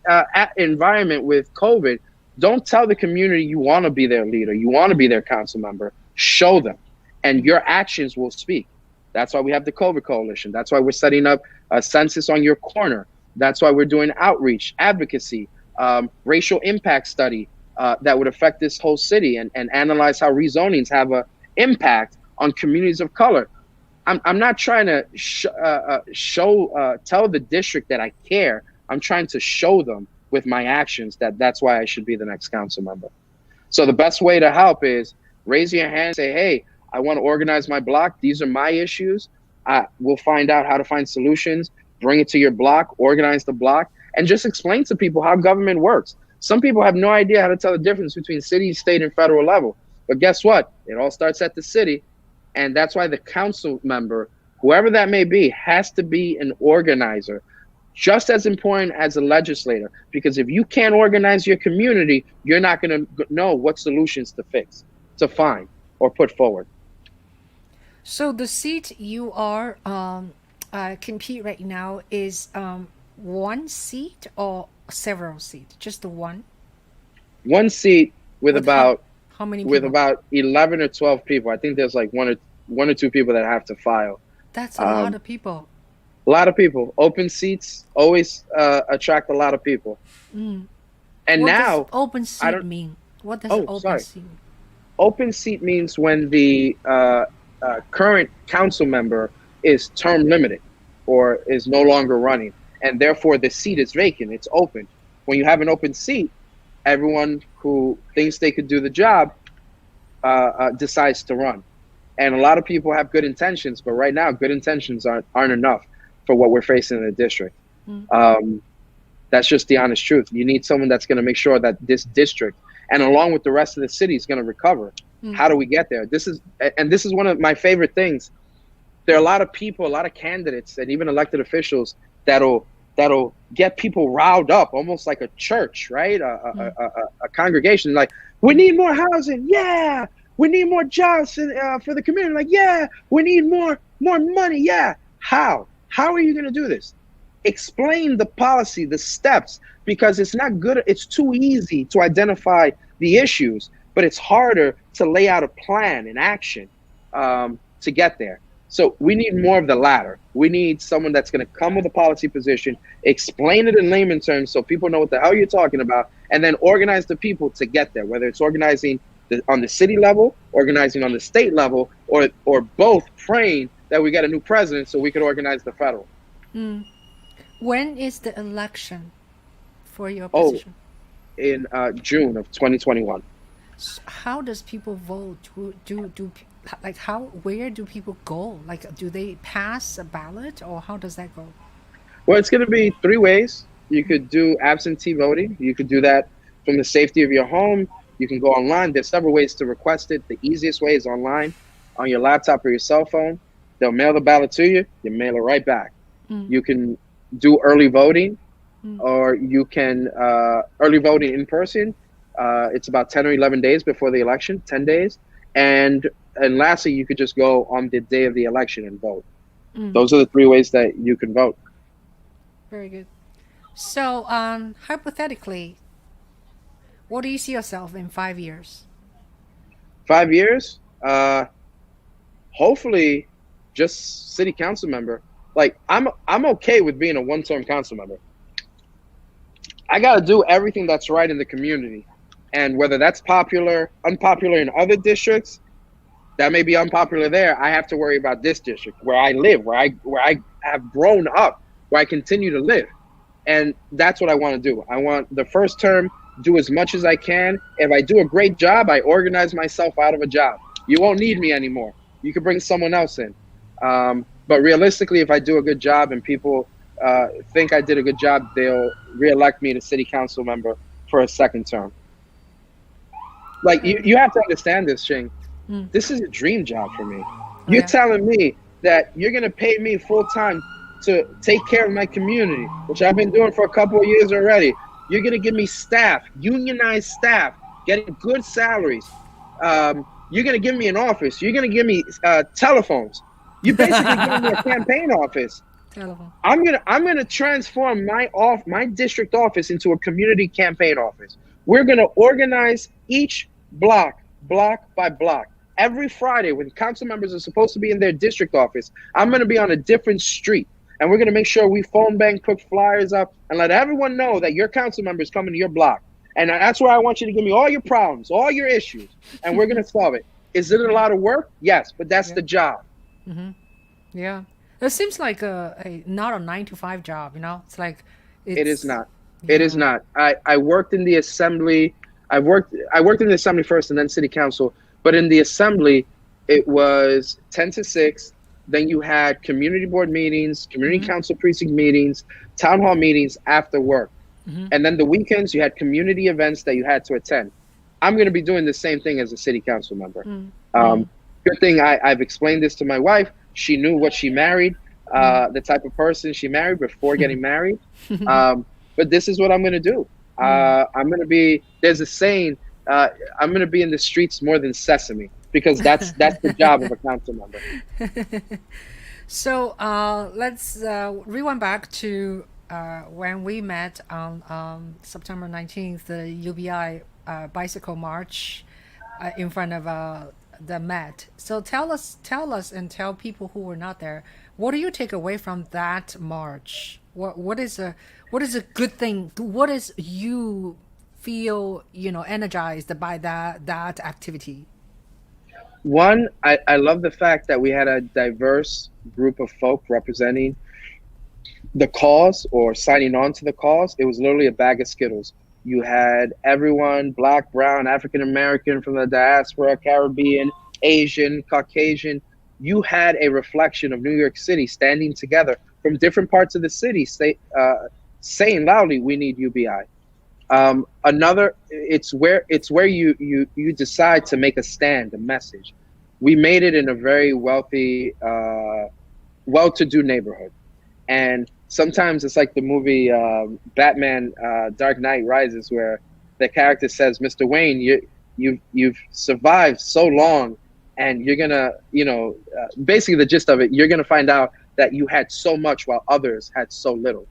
environment with COVID, don't tell the community you want to be their leader. You want to be their council member. Show them, and your actions will speak. That's why we have the COVID Coalition. That's why we're setting up a Census on your corner. That's why we're doing outreach, advocacy, racial impact study that would affect this whole city and analyze how rezonings have an impact on communities of color. I'm not trying to tell the district that I care. I'm trying to show them with my actions that's why I should be the next council member. So the best way to help is raise your hand, say, hey, I want to organize my block. These are my issues. We'll find out how to find solutions, bring it to your block, organize the block, and just explain to people how government works. Some people have no idea how to tell the difference between city, state, and federal level. But guess what? It all starts at the city. And that's why the council member, whoever that may be, has to be an organizer, just as important as a legislator. Because if you can't organize your community, you're not going to know what solutions to fix, to find, or put forward. So the seat you are compete right now is one seat or several seats? Just the one? One seat with about how many people? With about 11 or 12 people. I think there's like one or two people that have to file. That's a lot of people. A lot of people. Open seats always attract a lot of people. Mm. And what now, does open seat mean? What does open seat mean? Open seat means when the current council member is term limited or is no longer running, and therefore the seat is vacant. It's open. When you have an open seat, everyone who thinks they could do the job decides to run. And a lot of people have good intentions, but right now good intentions aren't enough. for what we're facing in the district. That's just the honest truth. You need someone that's going to make sure that this district, and along with the rest of the city, is going to recover. How do we get there? This is one of my favorite things. There are a lot of people, a lot of candidates, and even elected officials that'll get people riled up, almost like a church, right? A congregation. Like, we need more housing. Yeah. We need more jobs for the community. Like, yeah. We need more money. Yeah. How are you going to do this? Explain the policy, the steps, because it's not good. It's too easy to identify the issues, but it's harder to lay out a plan and action to get there. So we need more of the latter. We need someone that's going to come with a policy position, explain it in layman terms so people know what the hell you're talking about, and then organize the people to get there, whether it's organizing on the city level, organizing on the state level, or both, praying that we get a new president so we can organize the federal. When is the election for your position? In June of 2021. How does people vote? Where do people go? Like, do they pass a ballot, or how does that go? Well, it's going to be 3 ways. You could do absentee voting. You could do that from the safety of your home. You can go online. There's several ways to request it. The easiest way is online on your laptop or your cell phone. They'll mail the ballot to you. You mail it right back. You can do early voting, or you can early voting in person. It's about 10 or 11 days before the election, 10 days. And lastly, you could just go on the day of the election and vote. Those are the 3 ways that you can vote. Very good. So, hypothetically, what do you see yourself in 5 years? 5 years? Hopefully, just city council member. Like, I'm okay with being a 1-term council member. I got to do everything that's right in the community. And whether that's unpopular in other districts, that may be unpopular there. I have to worry about this district where I live, where I have grown up, where I continue to live. And that's what I want to do. I want the first term, do as much as I can. If I do a great job, I organize myself out of a job. You won't need me anymore. You can bring someone else in. But realistically, if I do a good job and people think I did a good job, they'll reelect me to city council member for a 2nd term. Like, you have to understand this, Ching. This is a dream job for me. You're telling me that you're going to pay me full time to take care of my community, which I've been doing for a couple of years already. You're going to give me staff, unionized staff, getting good salaries. You're going to give me an office. You're going to give me telephones. You're basically giving me a campaign office. I'm gonna transform my district office into a community campaign office. We're gonna organize each block by block. Every Friday, when council members are supposed to be in their district office, I'm gonna be on a different street, and we're gonna make sure we phone bank, put flyers up, and let everyone know that your council member is coming to your block. And that's where I want you to give me all your problems, all your issues, and we're gonna solve it. Is it a lot of work? Yes, but that's the job. Yeah. It seems like not a 9-to-5 job, It's like it is not. It is not. I worked in the assembly. I worked in the assembly first and then city council. But in the assembly, it was 10 to 6. Then you had community board meetings, community council precinct meetings, town hall meetings after work. And then the weekends, you had community events that you had to attend. I'm going to be doing the same thing as a city council member. Good thing I've explained this to my wife. She knew what she married, the type of person she married before getting married. But this is what I'm going to do. I'm going to be, there's a saying, I'm going to be in the streets more than Sesame, because that's the job of a council member. So let's rewind back to when we met on September 19th, the UBI bicycle march in front of the Met. So tell us and tell people who were not there, what do you take away from that march? What is a good thing? What is you feel energized by that activity? One, I love the fact that we had a diverse group of folk representing the cause or signing on to the cause. It was literally a bag of Skittles. You had everyone, Black, brown, African American, from the diaspora, Caribbean, Asian, Caucasian. You had a reflection of New York City standing together from different parts of the city saying loudly, we need UBI. It's where you decide to make a stand, a message. We made it in a very wealthy, well-to-do neighborhood, and sometimes it's like the movie Batman: Dark Knight Rises, where the character says, "Mr. Wayne, you've survived so long, and you're gonna, basically the gist of it, you're gonna find out that you had so much while others had so little."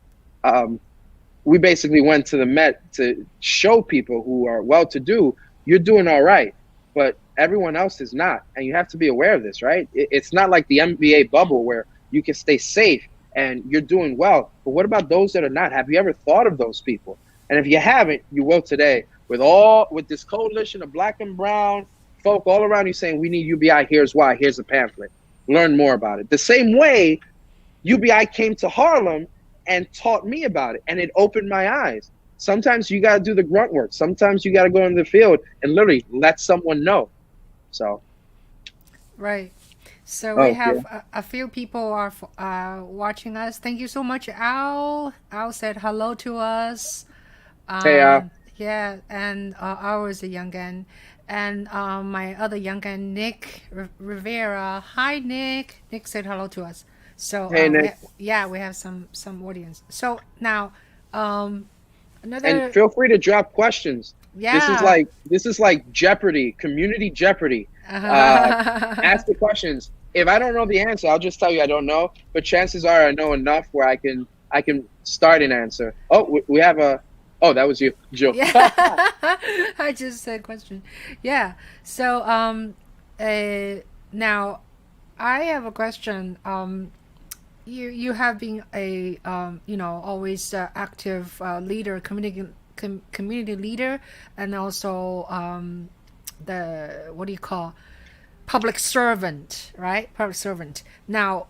We basically went to the Met to show people who are well-to-do, you're doing all right, but everyone else is not, and you have to be aware of this, right? It's not like the NBA bubble where you can stay safe and you're doing well, but what about those that are not? Have you ever thought of those people? And if you haven't, you will today, with this coalition of black and brown folk all around you saying, we need UBI, here's why, here's a pamphlet. Learn more about it. The same way UBI came to Harlem and taught me about it, and it opened my eyes. Sometimes you got to do the grunt work. Sometimes you got to go in the field and literally let someone know. So, right. So we have a few people are watching us. Thank you so much, Al. Al said hello to us. Hey, Al. Yeah, and Al is a youngin, and my other youngin, Nick Rivera. Hi, Nick. Nick said hello to us. So hey, Nick. we have some audience. So now another. And feel free to drop questions. Yeah. This is like Jeopardy, community Jeopardy. Ask the questions. If I don't know the answer, I'll just tell you I don't know. But chances are I know enough where I can start an answer. Oh, we have a. Oh, that was you, Juhl. Yeah. I just said question. Yeah. So now I have a question. You have been a always active leader, community leader, and also public servant, right? Public servant. Now,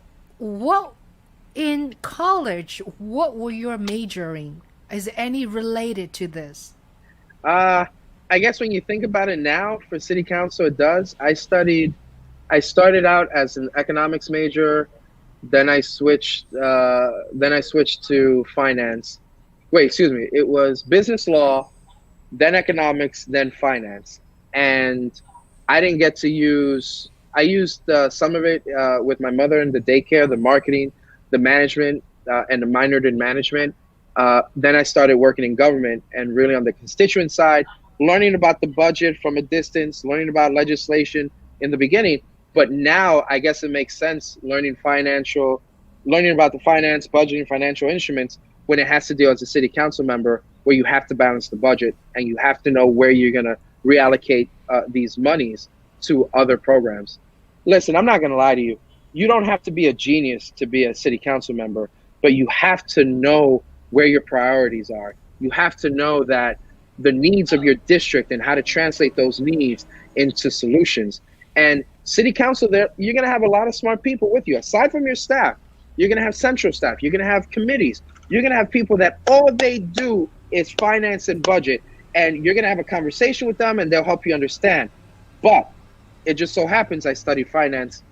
in college, what were you majoring? Is any related to this? I guess when you think about it now, for city council, it does. I started out as an economics major, then I switched to finance. Wait, excuse me. It was business law, then economics, then finance. And I didn't get to use. I used some of it with my mother in the daycare, the marketing, the management, and the minored in management. Then I started working in government and really on the constituent side, learning about the budget from a distance, learning about legislation in the beginning. But now I guess it makes sense learning about the finance, budgeting, financial instruments when it has to deal as a city council member, where you have to balance the budget and you have to know where you're going to reallocate these monies to other programs. Listen, I'm not going to lie to you. You don't have to be a genius to be a city council member, but you have to know where your priorities are. You have to know that the needs of your district and how to translate those needs into solutions. And city council, there, you're going to have a lot of smart people with you. Aside from your staff, you're going to have central staff. You're going to have committees. You're going to have people that all they do is finance and budget. And you're going to have a conversation with them and they'll help you understand. But it just so happens I studied finance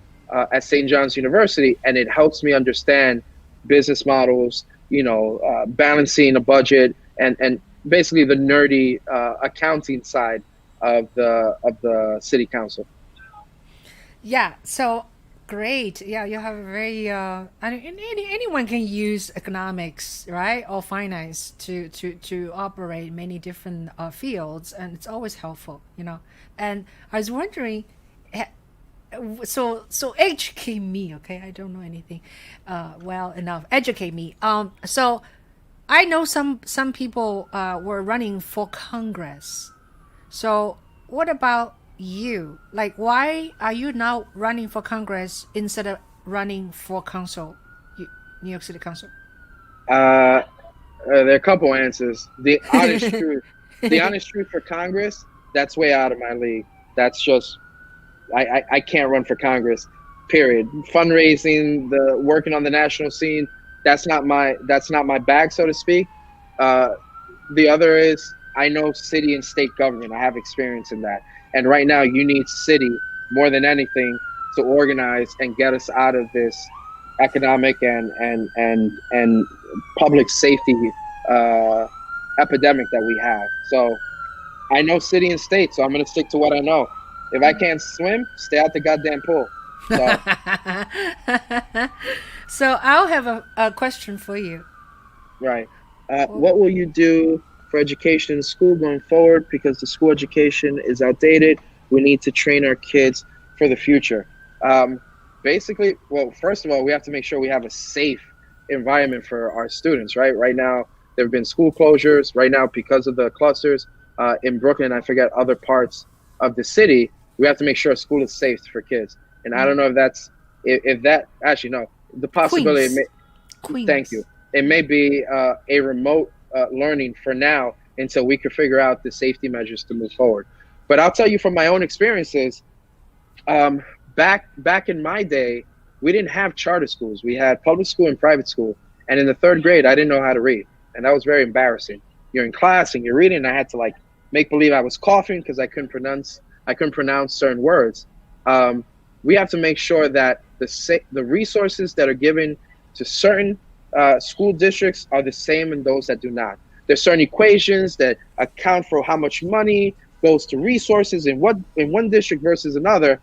at St. John's University, and it helps me understand business models, balancing a budget, and basically the nerdy accounting side of the city council. Yeah. So great. Yeah, you have a very anyone can use economics, right, or finance to operate many different fields, and it's always helpful, And I was wondering. So educate me, okay? I don't know anything well enough. Educate me. So I know some people were running for Congress. So what about you? Like, why are you now running for Congress instead of running for council, New York City Council? There are a couple answers. The honest truth for Congress, that's way out of my league. That's just. I can't run for Congress, period. Fundraising, working on the national scene, that's not my bag, so to speak. The other is I know city and state government. I have experience in that. And right now you need city more than anything to organize and get us out of this economic and public safety epidemic that we have. So I know city and state, so I'm going to stick to what I know. If I can't swim, stay out the goddamn pool. So, So I'll have a question for you. right. What will you do for education in school going forward? Because the school education is outdated. We need to train our kids for the future. Basically, well, first of all, we have to make sure we have a safe environment for our students, right? Right now, there have been school closures. Right now, because of the clusters in Brooklyn, I forget other parts of the city, we have to make sure school is safe for kids. And I don't know if that, actually, no, the possibility, Queens. Thank you. It may be a remote learning for now until we can figure out the safety measures to move forward. But I'll tell you from my own experiences, back in my day, we didn't have charter schools. We had public school and private school. And in the 3rd grade, I didn't know how to read. And that was very embarrassing. You're in class and you're reading, and I had to like make believe I was coughing because I couldn't pronounce certain words. We have to make sure that the resources that are given to certain school districts are the same in those that do not. There's certain equations that account for how much money goes to resources in one district versus another.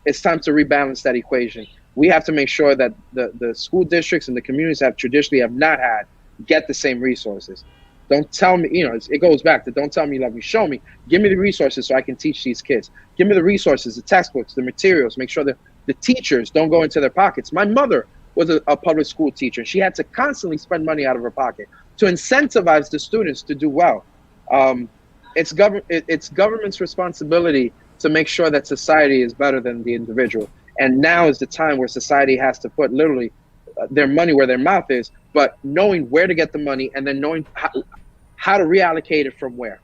It's time to rebalance that equation. We have to make sure that the school districts and the communities have traditionally have not had get the same resources. Don't tell me, it goes back to don't tell me you love me, show me. Give me the resources so I can teach these kids. Give me the resources, the textbooks, the materials. Make sure that the teachers don't go into their pockets. My mother was a public school teacher. She had to constantly spend money out of her pocket to incentivize the students to do well. It's government's responsibility to make sure that society is better than the individual. And now is the time where society has to put literally their money where their mouth is, but knowing where to get the money and then knowing how to reallocate it from where.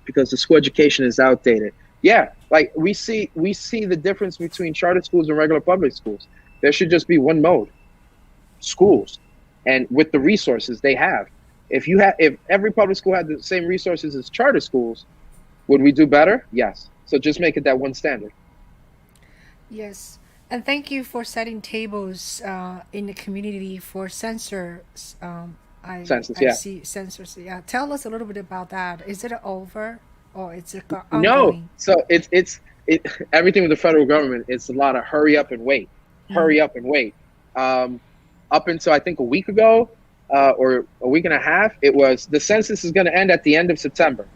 Because the school education is outdated. Yeah, like we see the difference between charter schools and regular public schools. There should just be one mode, schools, and with the resources they have. If every public school had the same resources as charter schools, would we do better? Yes. So just make it that one standard. Yes. And thank you for setting tables in the community for Census. Census, I yeah. see Census. Yeah. Tell us a little bit about that. Is it over or it's ongoing? No. So it's everything with the federal government. It's a lot of hurry up and wait. Hurry up and wait. Up until I think a week ago or a week and a half, it was the census is going to end at the end of September.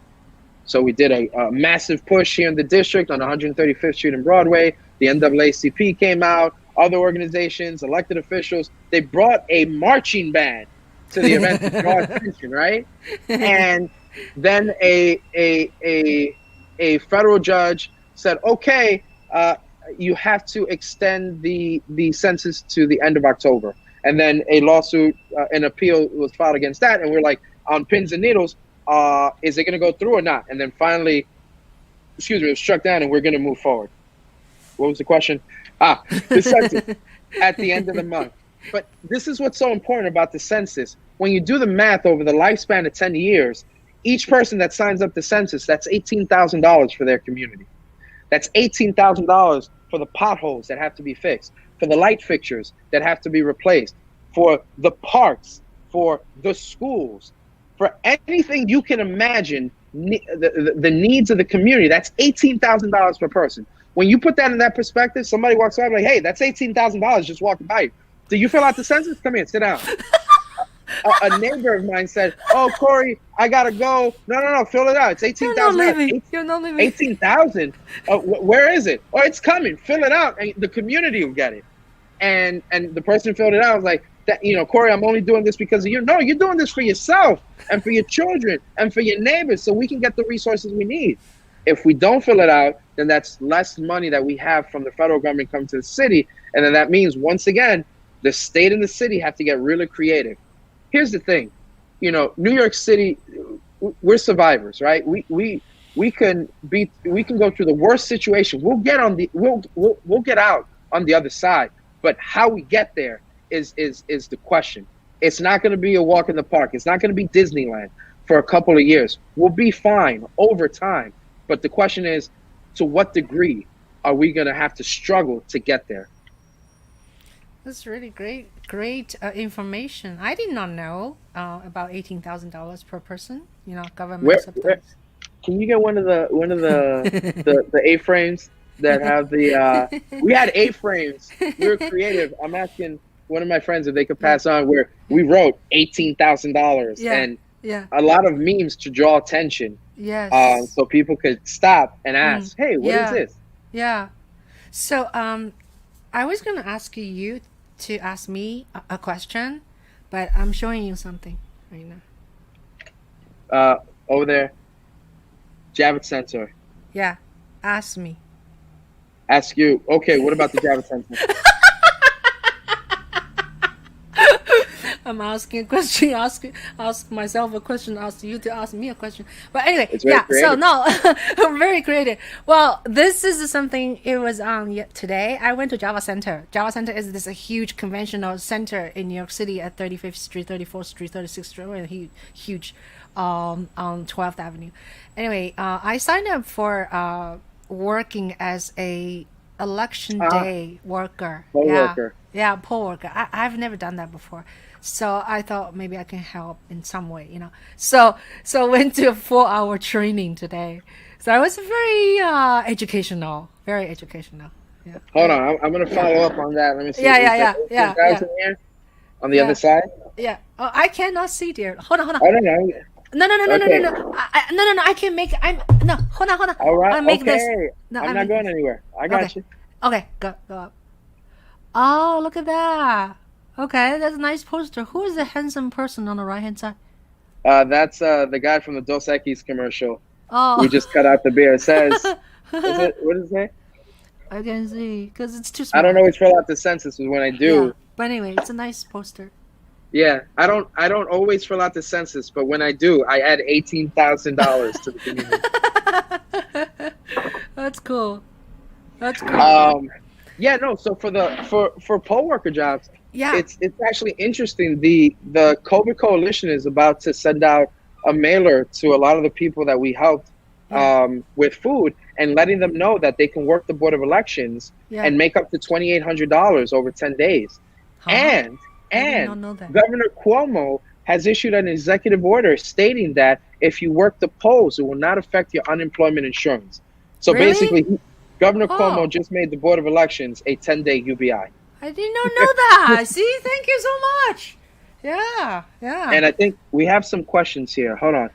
So we did a massive push here in the district on 135th Street and Broadway. The NAACP came out, other organizations, elected officials. They brought a marching band to the event to draw attention, right? And then a federal judge said, okay, you have to extend the census to the end of October. And then a lawsuit, an appeal was filed against that. And we're like, on pins and needles, is it going to go through or not? And then finally, it was struck down and we're going to move forward. What was the question? The census at the end of the month. But this is what's so important about the census. When you do the math over the lifespan of 10 years, each person that signs up the census, that's $18,000 for their community. That's $18,000 for the potholes that have to be fixed, for the light fixtures that have to be replaced, for the parks, for the schools, for anything you can imagine, the needs of the community. That's $18,000 per person. When you put that in that perspective, somebody walks by like, hey, that's $18,000 just walking by. Do you fill out the census? Come here, sit down. A neighbor of mine said, oh, Corey, I got to go. No, fill it out. It's $18,000. You're not leaving. 18,000? Where is it? Oh, it's coming. Fill it out, and the community will get it. And the person filled it out. I was like, Corey, I'm only doing this because of you. No, you're doing this for yourself and for your children and for your neighbors so we can get the resources we need. If we don't fill it out, then that's less money that we have from the federal government come to the city. And then that means, once again, the state and the city have to get really creative. Here's the thing, New York City, we're survivors, right? We can go through the worst situation. We'll get out on the other side. But how we get there is the question. It's not going to be a walk in the park. It's not going to be Disneyland for a couple of years. We'll be fine over time. But the question is, to what degree are we going to have to struggle to get there? That's really great information. I did not know about $18,000 per person. Government Where subsidies. can you get one of the A-frames that have the we had A-frames. We were creative. I'm asking one of my friends if they could Yeah, pass on where we wrote $18,000 yeah, and yeah. a lot of memes to draw attention, Yes. so people could stop and Mm, ask, "Hey, what is yeah, this?" yeah. So I was gonna ask you to ask me a question, but I'm showing you something right now. Uh, Over there, Javits Center. Yeah, ask me. Ask you. Okay, what about the Javits Center? I'm asking a question, ask myself a question, ask you to ask me a question. But anyway, It's very yeah, so creative. no, I'm very creative. Well, this is something it was on today. I went to Java Center. Java Center is this a huge conventional center in New York City at 35th Street, 34th Street, 36th Street, huge on 12th Avenue. Anyway, I signed up for working as a election Ah, day worker. Yeah. co-worker. Yeah, poll worker. I've never done that before. So I thought maybe I can help in some way. So went to a 4 hour training today. So it was very educational. Yeah. Hold on, I'm gonna follow up on that. Let me see. Yeah, Is yeah, there yeah, yeah, yeah, 18,000 here on the other yeah, side? yeah. Oh, I cannot see, dear. Hold on, hold on. I don't know. No, no, no, no, no, no, Okay. no. No. I can make. No. Hold on, hold on. All right. I make this. Okay. No, I'm I not make going this. anywhere. I Okay. got you. Okay. Go up. Oh, look at that. Okay, that's a nice poster. Who is the handsome person on the right hand side? That's the guy from the Dos Equis commercial. We Oh, just cut out the beer. It says, is it? What does it say? I can see because it's too I don't small. always fill out the census, but when I Yeah, do, but anyway, it's a nice poster. yeah, I don't always fill out the census, but when I do, I add $18,000 to the community. That's cool. That's cool. Um, yeah, no. So for poll worker jobs, Yeah. it's actually interesting. The COVID Coalition is about to send out a mailer to a lot of the people that we helped Yeah. with food and letting them know that they can work the Board of Elections Yeah. and make up to $2,800 over 10 days. Huh? And I did not and know that. Governor Cuomo has issued an executive order stating that if you work the polls, it will not affect your unemployment insurance. So Really? basically, Governor Cuomo Oh, just made the Board of Elections a 10-day UBI. I did not know that. See, thank you so much. Yeah. Yeah. And I think we have some questions here. Hold on.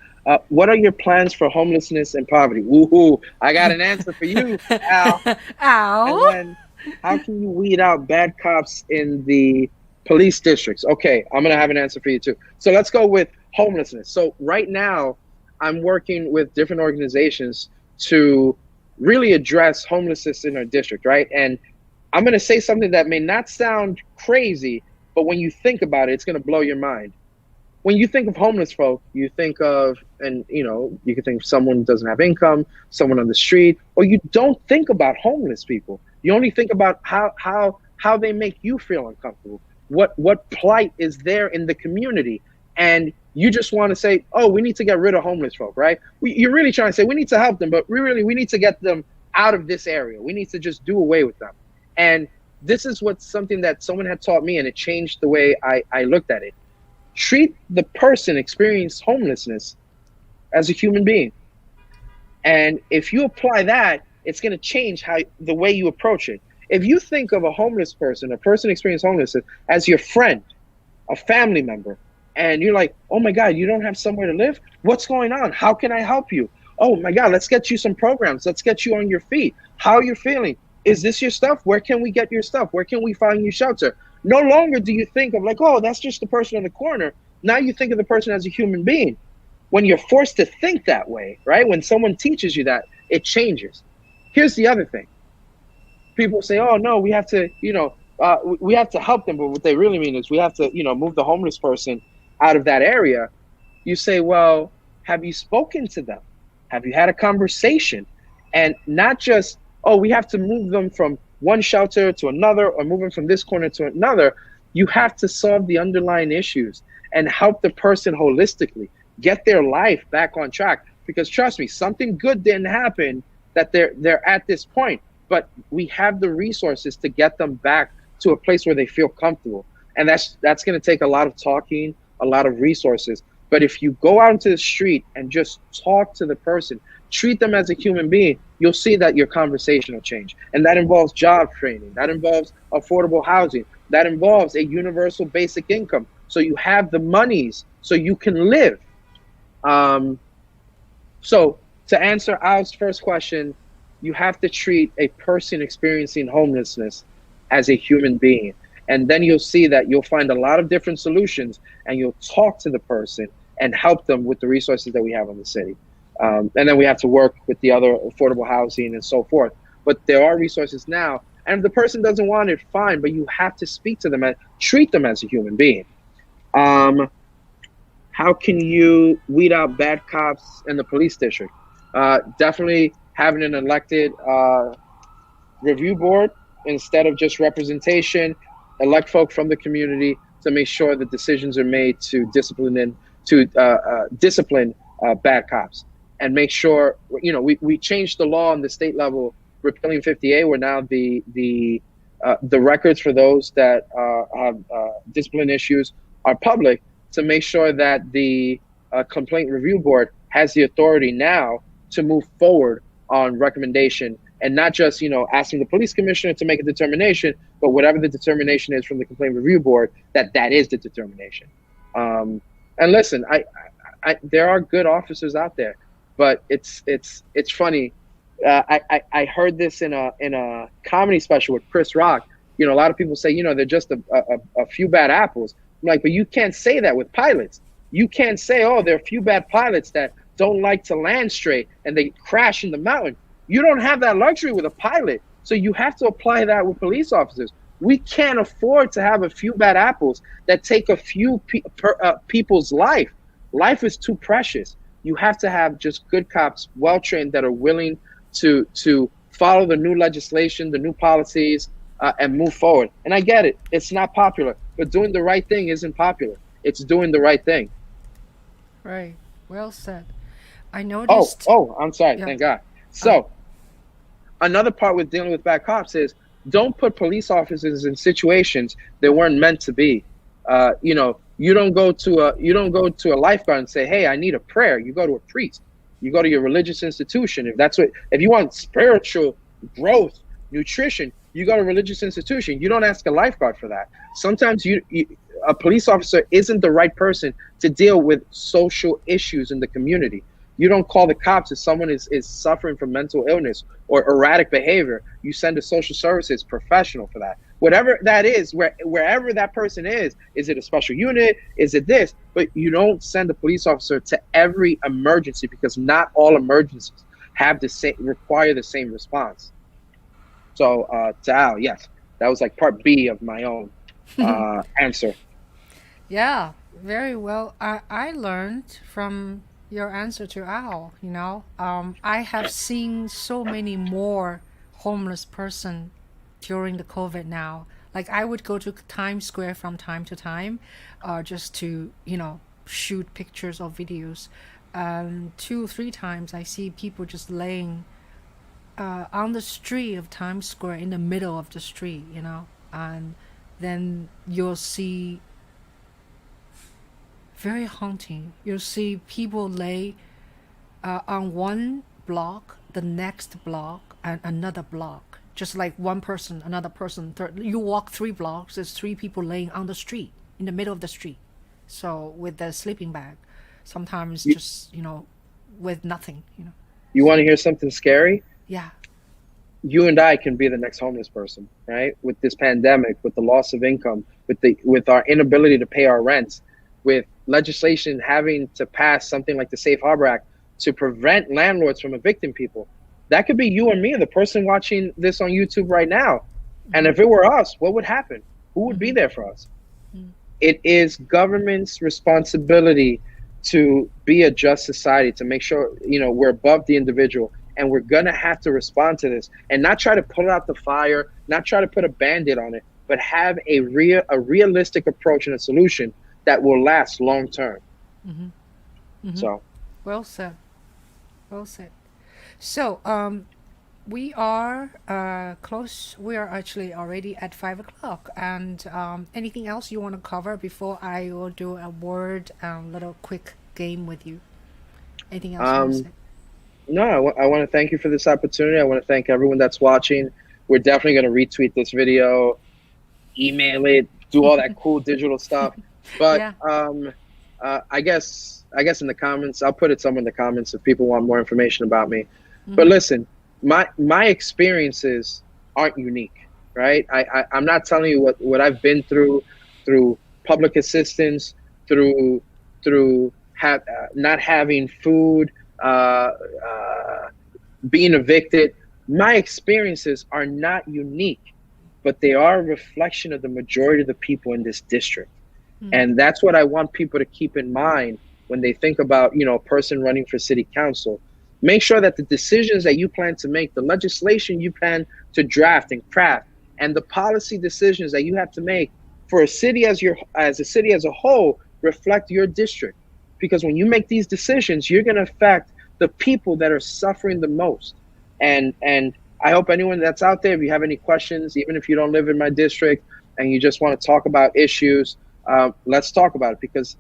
What are your plans for homelessness and poverty? Woohoo! I got an answer for you, Al. And Ow. then, how can you weed out bad cops in the police districts? Okay, I'm gonna have an answer for you too. So let's go with homelessness. So right now, I'm working with different organizations to really address homelessness in our district, right? And I'm gonna say something that may not sound crazy, but when you think about it, it's gonna blow your mind. When you think of homeless folk, you think of, and you can think of someone who doesn't have income, someone on the street, or you don't think about homeless people. You only think about how they make you feel uncomfortable. What plight is there in the community, and you just want to say, oh, we need to get rid of homeless folk, right? You're really trying to say we need to help them, but we need to get them out of this area. We need to just do away with them. And this is what something that someone had taught me, and it changed the way I looked at it. Treat the person experiencing homelessness as a human being. And if you apply that, it's going to change how the way you approach it. If you think of a homeless person, a person experiencing homelessness, as your friend, a family member, and you're like, oh my God, you don't have somewhere to live? What's going on? How can I help you? Oh my God, let's get you some programs. Let's get you on your feet. How are you feeling? Is this your stuff? Where can we get your stuff? Where can we find you shelter? No longer do you think of like, oh, that's just the person in the corner. Now you think of the person as a human being. When you're forced to think that way, right? When someone teaches you that, it changes. Here's the other thing. People say, oh no, we have to, we have to help them. But what they really mean is we have to, move the homeless person out of that area. You say, well, have you spoken to them? Have you had a conversation? And not just, oh, we have to move them from one shelter to another or move them from this corner to another. You have to solve the underlying issues and help the person holistically get their life back on track. Because trust me, something good didn't happen that they're at this point, but we have the resources to get them back to a place where they feel comfortable. And that's going to take a lot of talking, a lot of resources. But if you go out into the street and just talk to the person, treat them as a human being, you'll see that your conversation will change. And that involves job training. That involves affordable housing. That involves a universal basic income. So you have the monies so you can live. So to answer Al's first question, you have to treat a person experiencing homelessness as a human being. And then you'll see that you'll find a lot of different solutions, and you'll talk to the person and help them with the resources that we have in the city. And then we have to work with the other affordable housing and so forth. But there are resources now. And if the person doesn't want it, fine, but you have to speak to them and treat them as a human being. How can you weed out bad cops in the police district? Definitely having an elected review board instead of just representation. Elect folk from the community to make sure that decisions are made to discipline bad cops, and make sure, we changed the law on the state level, repealing 50A, where now the records for those that have discipline issues are public, to make sure that the complaint review board has the authority now to move forward on recommendation, and not just, asking the police commissioner to make a determination, but whatever the determination is from the complaint review board, that is the determination. And listen, I there are good officers out there, but it's funny. I heard this in a comedy special with Chris Rock. A lot of people say, they're just a few bad apples. I'm like, but you can't say that with pilots. You can't say, oh, there are a few bad pilots that don't like to land straight and they crash in the mountain. You don't have that luxury with a pilot. So you have to apply that with police officers. We can't afford to have a few bad apples that take a few people's life. Life is too precious. You have to have just good cops, well-trained, that are willing to follow the new legislation, the new policies, and move forward. And I get it. It's not popular, but doing the right thing isn't popular. It's doing the right thing. Right. Well said. I noticed. Oh, I'm sorry. Yeah. Thank God. So another part with dealing with bad cops is, don't put police officers in situations they weren't meant to be. You don't go to a lifeguard and say, hey, I need a prayer. You go to a priest. You go to your religious institution. If you want spiritual growth, nutrition, you go to a religious institution. You don't ask a lifeguard for that. Sometimes a police officer isn't the right person to deal with social issues in the community. You don't call the cops if someone is suffering from mental illness or erratic behavior. You send a social services professional for that. Whatever that is, wherever that person is it a special unit? Is it this? But you don't send a police officer to every emergency, because not all emergencies require the same response. So, Al, yes, that was like part B of my own answer. Yeah, very well. I learned from your answer to Al. I have seen so many more homeless person during the COVID now. Like, I would go to Times Square from time to time, just to shoot pictures or videos. 2-3 times I see people just laying on the street of Times Square, in the middle of the street, and then you'll see, very haunting, you'll see people lay on one block, the next block, and another block, just like one person, another person, third. You walk 3 blocks, there's 3 people laying on the street, in the middle of the street, so with their sleeping bag, sometimes just with nothing. You want to hear something scary? Yeah. You and I can be the next homeless person, right? With this pandemic, with the loss of income, with our inability to pay our rents, with legislation having to pass something like the Safe Harbor Act to prevent landlords from evicting people. That could be you and me, the person watching this on YouTube right now. And if it were us, what would happen? Who would be there for us? It is government's responsibility to be a just society, to make sure, we're above the individual. And we're going to have to respond to this, and not try to pull out the fire, not try to put a Band-Aid on it, but have a realistic approach and a solution that will last long term. So. Well said. Well said. So, We are close. We are actually already at 5 o'clock. And anything else you want to cover before I will do a word little quick game with you? Anything else you want to say? Um, no, I want to thank you for this opportunity. I want to thank everyone that's watching. We're definitely going to retweet this video, email it, do all that cool digital stuff. But Yeah. I guess in the comments, I'll put it somewhere in the comments if people want more information about me. But Mm-hmm. listen, my experiences aren't unique, right? I'm not telling you what I've been through public assistance, through not having food, being evicted. My experiences are not unique, but they are a reflection of the majority of the people in this district. Mm-hmm. And that's what I want people to keep in mind when they think about, a person running for city council. Make sure that the decisions that you plan to make, the legislation you plan to draft and craft, and the policy decisions that you have to make for a city as a city as a whole reflect your district. Because when you make these decisions, you're going to affect the people that are suffering the most. And I hope anyone that's out there, if you have any questions, even if you don't live in my district and you just want to talk about issues, let's talk about it. Because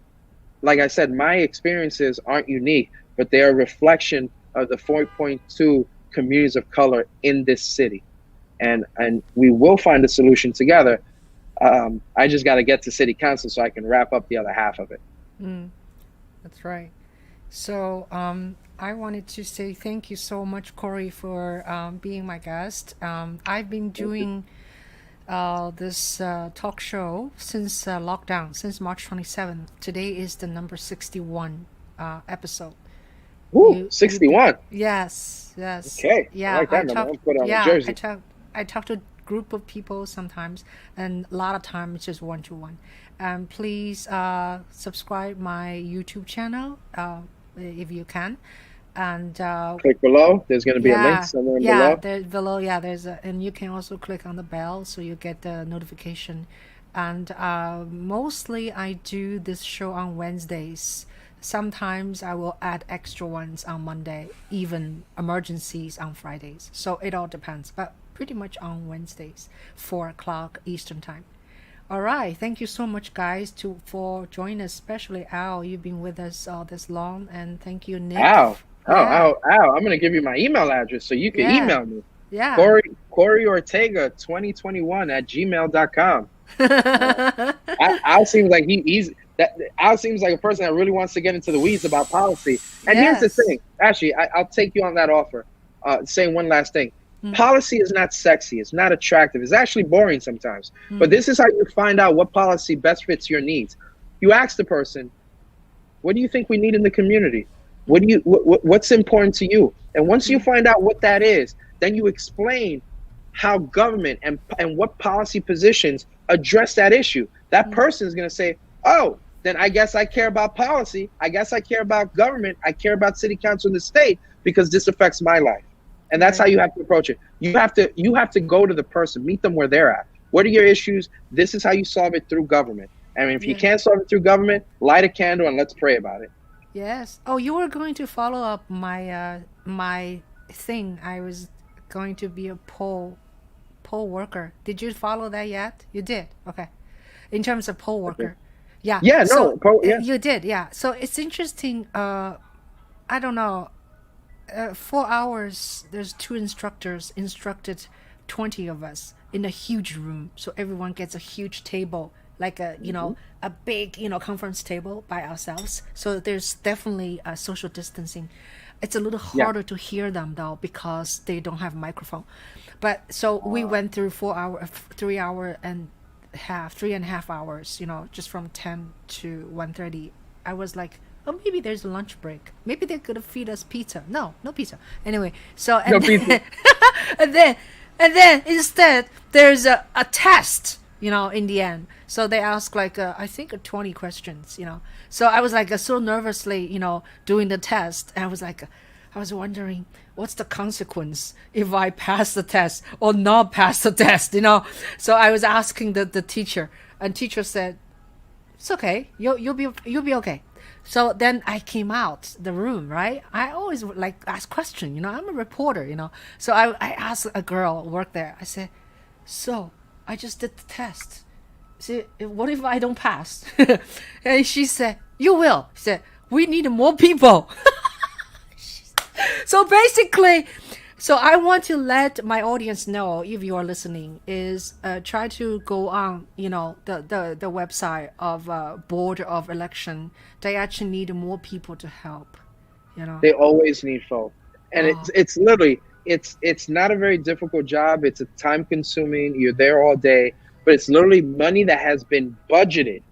like I said, my experiences aren't unique, but they are a reflection of the 4.2 communities of color in this city. And we will find a solution together. I just got to get to city council so I can wrap up the other half of it. Mm, that's right. So I wanted to say thank you so much, Corey, for being my guest. I've been doing this talk show since lockdown, since March 27th. Today is the number 61 episode. Ooh, You be 61. yes. Okay. I Yeah, like that number. I'll put it on the jersey. I talk to a group of people sometimes, and a lot of times it's just one to one. Please subscribe my YouTube channel if you can, and Click below. There's going to be a link yeah, somewhere yeah, below. there below, yeah, there's a, and you can also click on the bell so you get the notification. And mostly I do this show on Wednesdays. Sometimes I will add extra ones on Monday, even emergencies on Fridays. So it all depends, but pretty much on Wednesdays, 4 o'clock Eastern time. All right, thank you so much, guys, for joining us, especially Al. You've been with us all this long, and thank you, Nick. Ow. Yeah, I'm going to give you my email address so you can yeah, email me. yeah. Corey Ortega 2021 at gmail.com. Al seems like Al seems like a person that really wants to get into the weeds about policy. And here's the Yes. thing. Actually, I'll take you on that offer. Saying one last thing. Mm, Policy is not sexy. It's not attractive. It's actually boring sometimes. But mm, this is how you find out what policy best fits your needs. You ask the person, what do you think we need in the community? What's important to you? And once you mm, find out what that is, then you explain how government and what policy positions address that issue. That mm. person is going to say, oh, then I guess I care about policy. I guess I care about government. I care about city council in the state because this affects my life. And that's how Right. you have to approach it. You have to go to the person, meet them where they're at. What are your issues? This is how you solve it through government. I mean, if you Yeah. can't solve it through government, light a candle and let's pray about it. Yes. Oh, you were going to follow up my thing. I was going to be a poll worker. Did you follow that yet? You did. Okay. In terms of poll Okay. worker. Yeah. Yeah, So yeah. you did. Yeah. So it's interesting. I don't know. 4 hours. There's two instructors instructed 20 of us in a huge room. So everyone gets a huge table, like a big conference table by ourselves. So there's definitely social distancing. It's a little Yeah. harder to hear them though because they don't have microphone. But so we went through 4 hour, 3 hour and half, 3.5 hours. Just from 10 to 1:30. I was like, oh, maybe there's a lunch break. Maybe they could feed us pizza. No, no pizza. Anyway, so No, and pizza. then, and then instead there's a test. In the end, so they ask like I think 20 questions. So I was like so nervously, doing the test. And I was wondering what's the consequence if I pass the test or not pass the test. So I was asking the teacher, and teacher said, it's okay. You'll be okay. So then I came out the room, right? I always like ask question, I'm a reporter, So I asked a girl who worked there. I said, so I just did the test. See, what if I don't pass? And she said, you will. She said, we need more people. So basically, so I want to let my audience know, if you are listening, is try to go on, the website of Board of Election. They actually need more people to help, They always need folk. And it's literally, it's not a very difficult job. It's a time consuming. You're there all day, but it's literally money that has been budgeted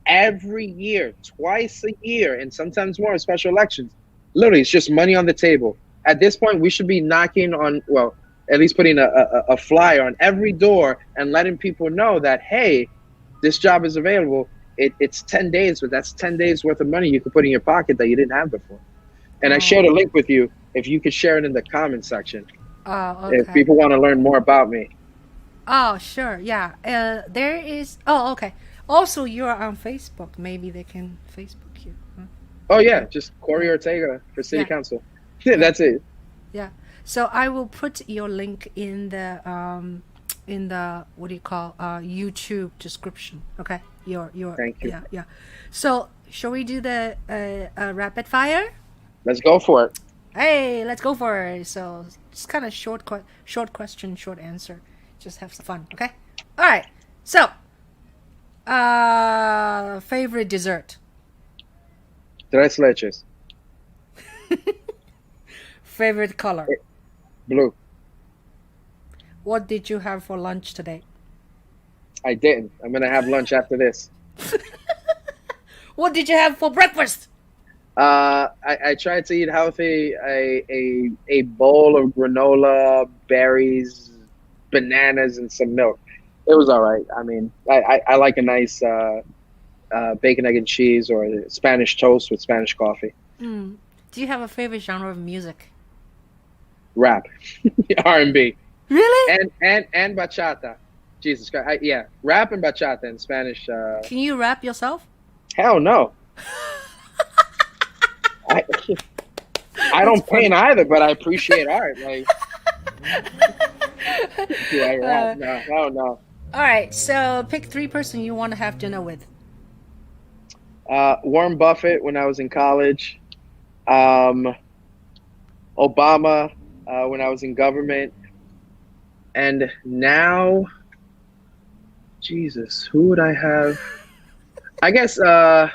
every year, twice a year, and sometimes more in special elections. Literally, it's just money on the table. At this point, we should be knocking on, well, at least putting a flyer on every door and letting people know that, hey, this job is available. It's 10 days, but that's 10 days worth of money you could put in your pocket that you didn't have before. And I shared a link with you. If you could share it in the comment section. Okay. If people want to learn more about me. Oh, sure. Yeah. There is. Oh, okay. Also, you're on Facebook. Maybe they can Facebook you. Huh? Oh, yeah. Just Corey Ortega for City Council. Yeah, that's it. Yeah. So I will put your link in the what do you call YouTube description. Okay. Your. Thank you. Yeah. So shall we do the rapid fire? Let's go for it. Hey, let's go for it. So just kind of short question, short answer. Just have some fun. Okay. All right. So, favorite dessert. Tres leches. Favorite color. Blue. What did you have for lunch today? I didn't. I'm gonna have lunch after this. What did you have for breakfast? I tried to eat healthy. A bowl of granola, berries, bananas, and some milk. It was all right. I mean, I like a nice bacon, egg, and cheese, or Spanish toast with Spanish coffee. Do you have a favorite genre of music? Rap, R&B. Really? And bachata. Jesus Christ. Rap and bachata in Spanish. Can you rap yourself? Hell no. I don't paint either, but I appreciate art. Like, do I rap? No. All right. So pick 3 person you want to have dinner with. Warren Buffett when I was in college. Obama when I was in government. And now, Jesus, who would I have? I guess Kevin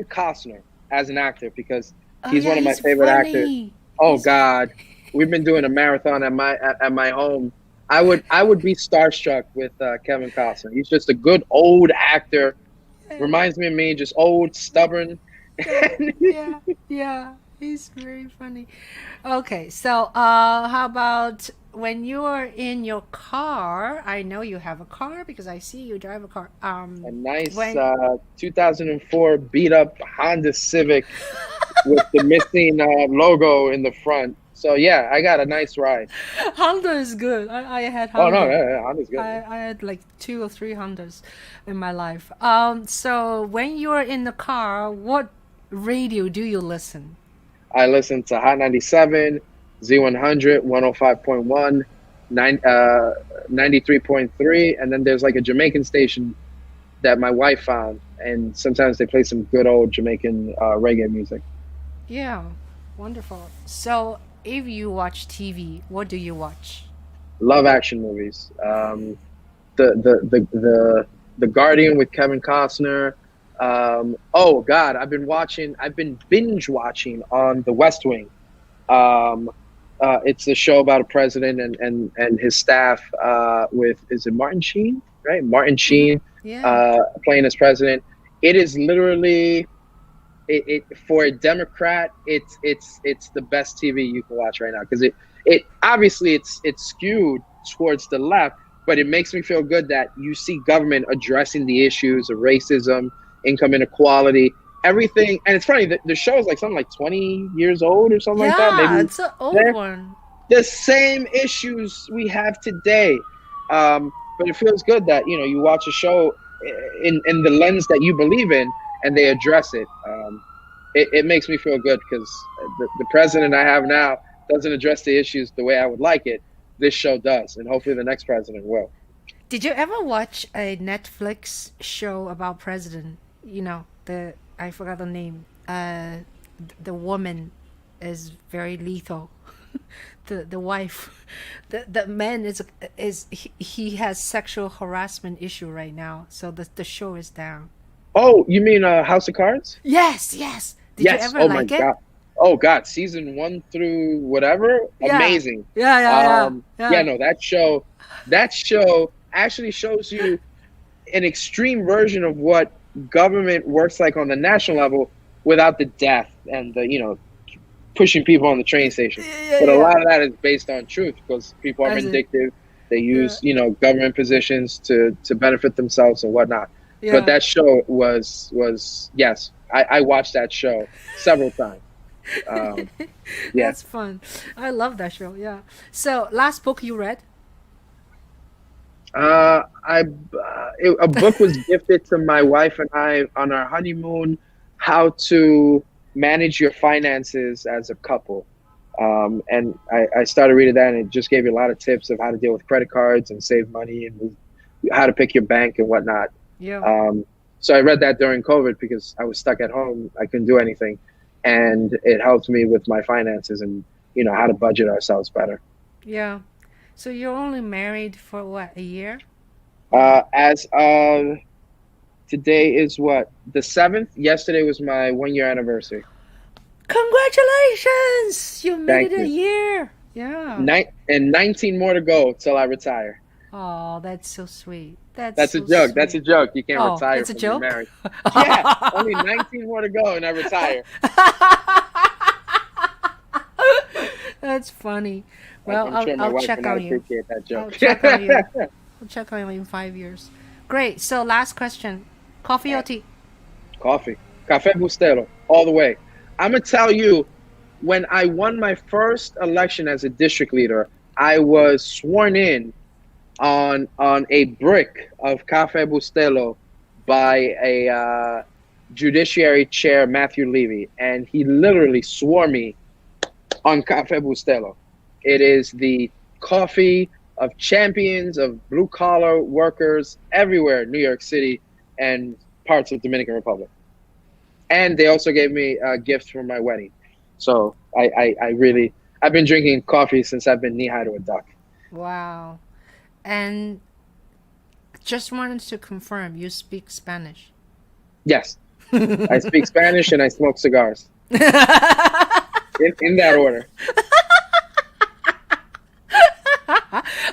Costner as an actor, because he's one of my favorite actors. Oh God, we've been doing a marathon at my home. I would be starstruck with Kevin Costner. He's just a good old actor. Reminds me of me, just old, stubborn. Yeah. He's very funny. Okay, so how about when you're in your car? I know you have a car because I see you drive a car. A nice 2004 beat up Honda Civic with the missing logo in the front. So yeah, I got a nice ride. Honda is good. I had Honda. Oh no, Honda's good. I had like 2 or 3 Hondas in my life. So when you're in the car, what radio do you listen? I listen to Hot 97, Z100, 105.1, 93.3, and then there's like a Jamaican station that my wife found, and sometimes they play some good old Jamaican reggae music. Yeah, wonderful. So if you watch TV, what do you watch? Love action movies. The Guardian with Kevin Costner. Oh God, I've been binge watching on The West Wing. It's a show about a president and his staff, is it Martin Sheen, right? Martin Sheen, playing as president. It is literally, for a Democrat, it's the best TV you can watch right now, because it obviously it's skewed towards the left, but it makes me feel good that you see government addressing the issues of racism, income inequality, everything. And it's funny, the show is like something like 20 years old or something like that. Maybe it's an old one. The same issues we have today. But it feels good that, you watch a show in the lens that you believe in, and they address it. It makes me feel good because the president I have now doesn't address the issues the way I would like it. This show does, and hopefully the next president will. Did you ever watch a Netflix show about president? I forgot the name. The woman is very lethal. The wife, the man he has sexual harassment issue right now. So the show is down. Oh, you mean House of Cards? Yes. Did you ever like it? God. Oh God, season 1 through whatever, amazing. Yeah. No, that show actually shows you an extreme version of what government works like on the national level without the death and the pushing people on the train station. But a lot of that is based on truth because people are vindictive. They use government positions to benefit themselves and whatnot. Yeah. But that show was yes, I watched that show several times. That's fun. I love that show. Yeah. So last book you read? A book was gifted to my wife and I on our honeymoon, how to manage your finances as a couple. And I started reading that, and it just gave you a lot of tips of how to deal with credit cards and save money and how to pick your bank and whatnot. Yeah. So I read that during COVID because I was stuck at home. I couldn't do anything. And it helped me with my finances and, how to budget ourselves better. Yeah. So you're only married for what, a year? As of today is what? The 7th? Yesterday was my 1-year anniversary. Congratulations! You made it a year. Yeah. 19 more to go till I retire. Oh, that's so sweet. That's a joke. Sweet. That's a joke. You can't retire that's from a joke? being married. Yeah, only 19 more to go and I retire. That's funny. Well, I'll check on you. Appreciate that joke. I'll check on you. I'll check on you in 5 years. Great. So last question. Coffee or tea? Coffee. Café Bustelo. All the way. I'm going to tell you, when I won my first election as a district leader, I was sworn in on a brick of Café Bustelo by a judiciary chair, Matthew Levy, and he literally swore me on Café Bustelo. It is the coffee of champions of blue-collar workers everywhere in New York City and parts of Dominican Republic. And they also gave me a gift for my wedding. So I've been drinking coffee since I've been knee-high to a duck. Wow. And just wanted to confirm, you speak Spanish? Yes. I speak Spanish and I smoke cigars. In that order.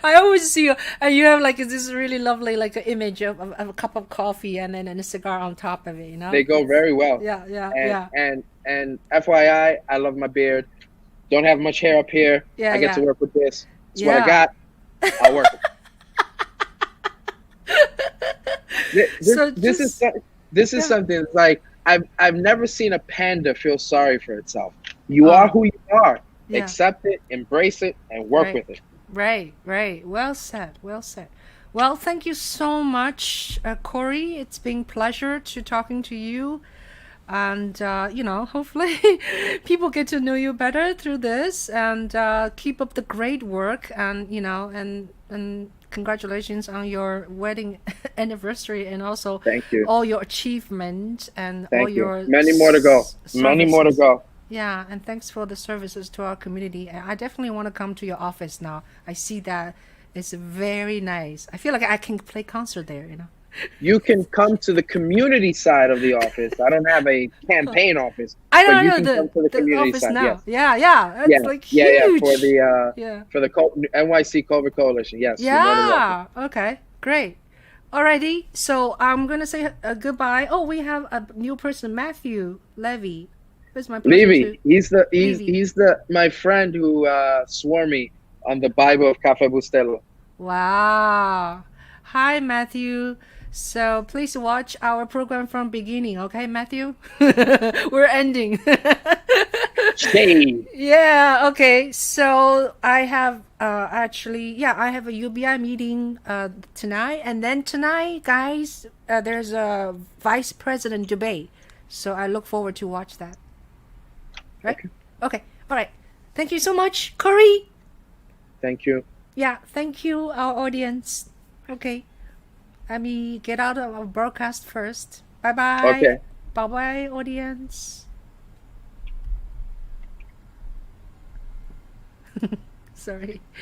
I always see you, and you have like this really lovely image of a cup of coffee and then a cigar on top of it, They go very well. Yeah. And FYI, I love my beard. Don't have much hair up here. I get to work with this. That's what I got. I'll work it. This is something like I've never seen a panda feel sorry for itself. You are who you are. Yeah. Accept it, embrace it, and work with it. Right. Well said. Well, thank you so much, Corey. It's been a pleasure to talking to you. And, hopefully people get to know you better through this, and keep up the great work, and, and congratulations on your wedding anniversary, and also thank you. All your achievements and thank all you. your Many more to go. Many more to go. Yeah, and thanks for the services to our community. I definitely want to come to your office now. I see that it's very nice. I feel like I can play concert there, You can come to the community side of the office. I don't have a campaign office. I don't know the community office side. now. Yes. Yeah. It's like huge. For the NYC COVID Coalition. Yes. Yeah. Okay. Great. Alrighty. So I'm gonna say goodbye. Oh, we have a new person, Matthew Levy. Where's my Levy? He's my friend who swore me on the Bible of Café Bustelo. Wow. Hi, Matthew. So please watch our program from beginning, okay, Matthew? We're ending. Shame. Yeah, okay. So I have I have a UBI meeting tonight, and then tonight, guys, there's a vice president debate. So I look forward to watch that. Right? Okay. Okay. All right. Thank you so much, Corey. Thank you. Yeah, thank you, our audience. Okay. Let me get out of our broadcast first. Bye-bye. Okay. Bye-bye, audience. Sorry.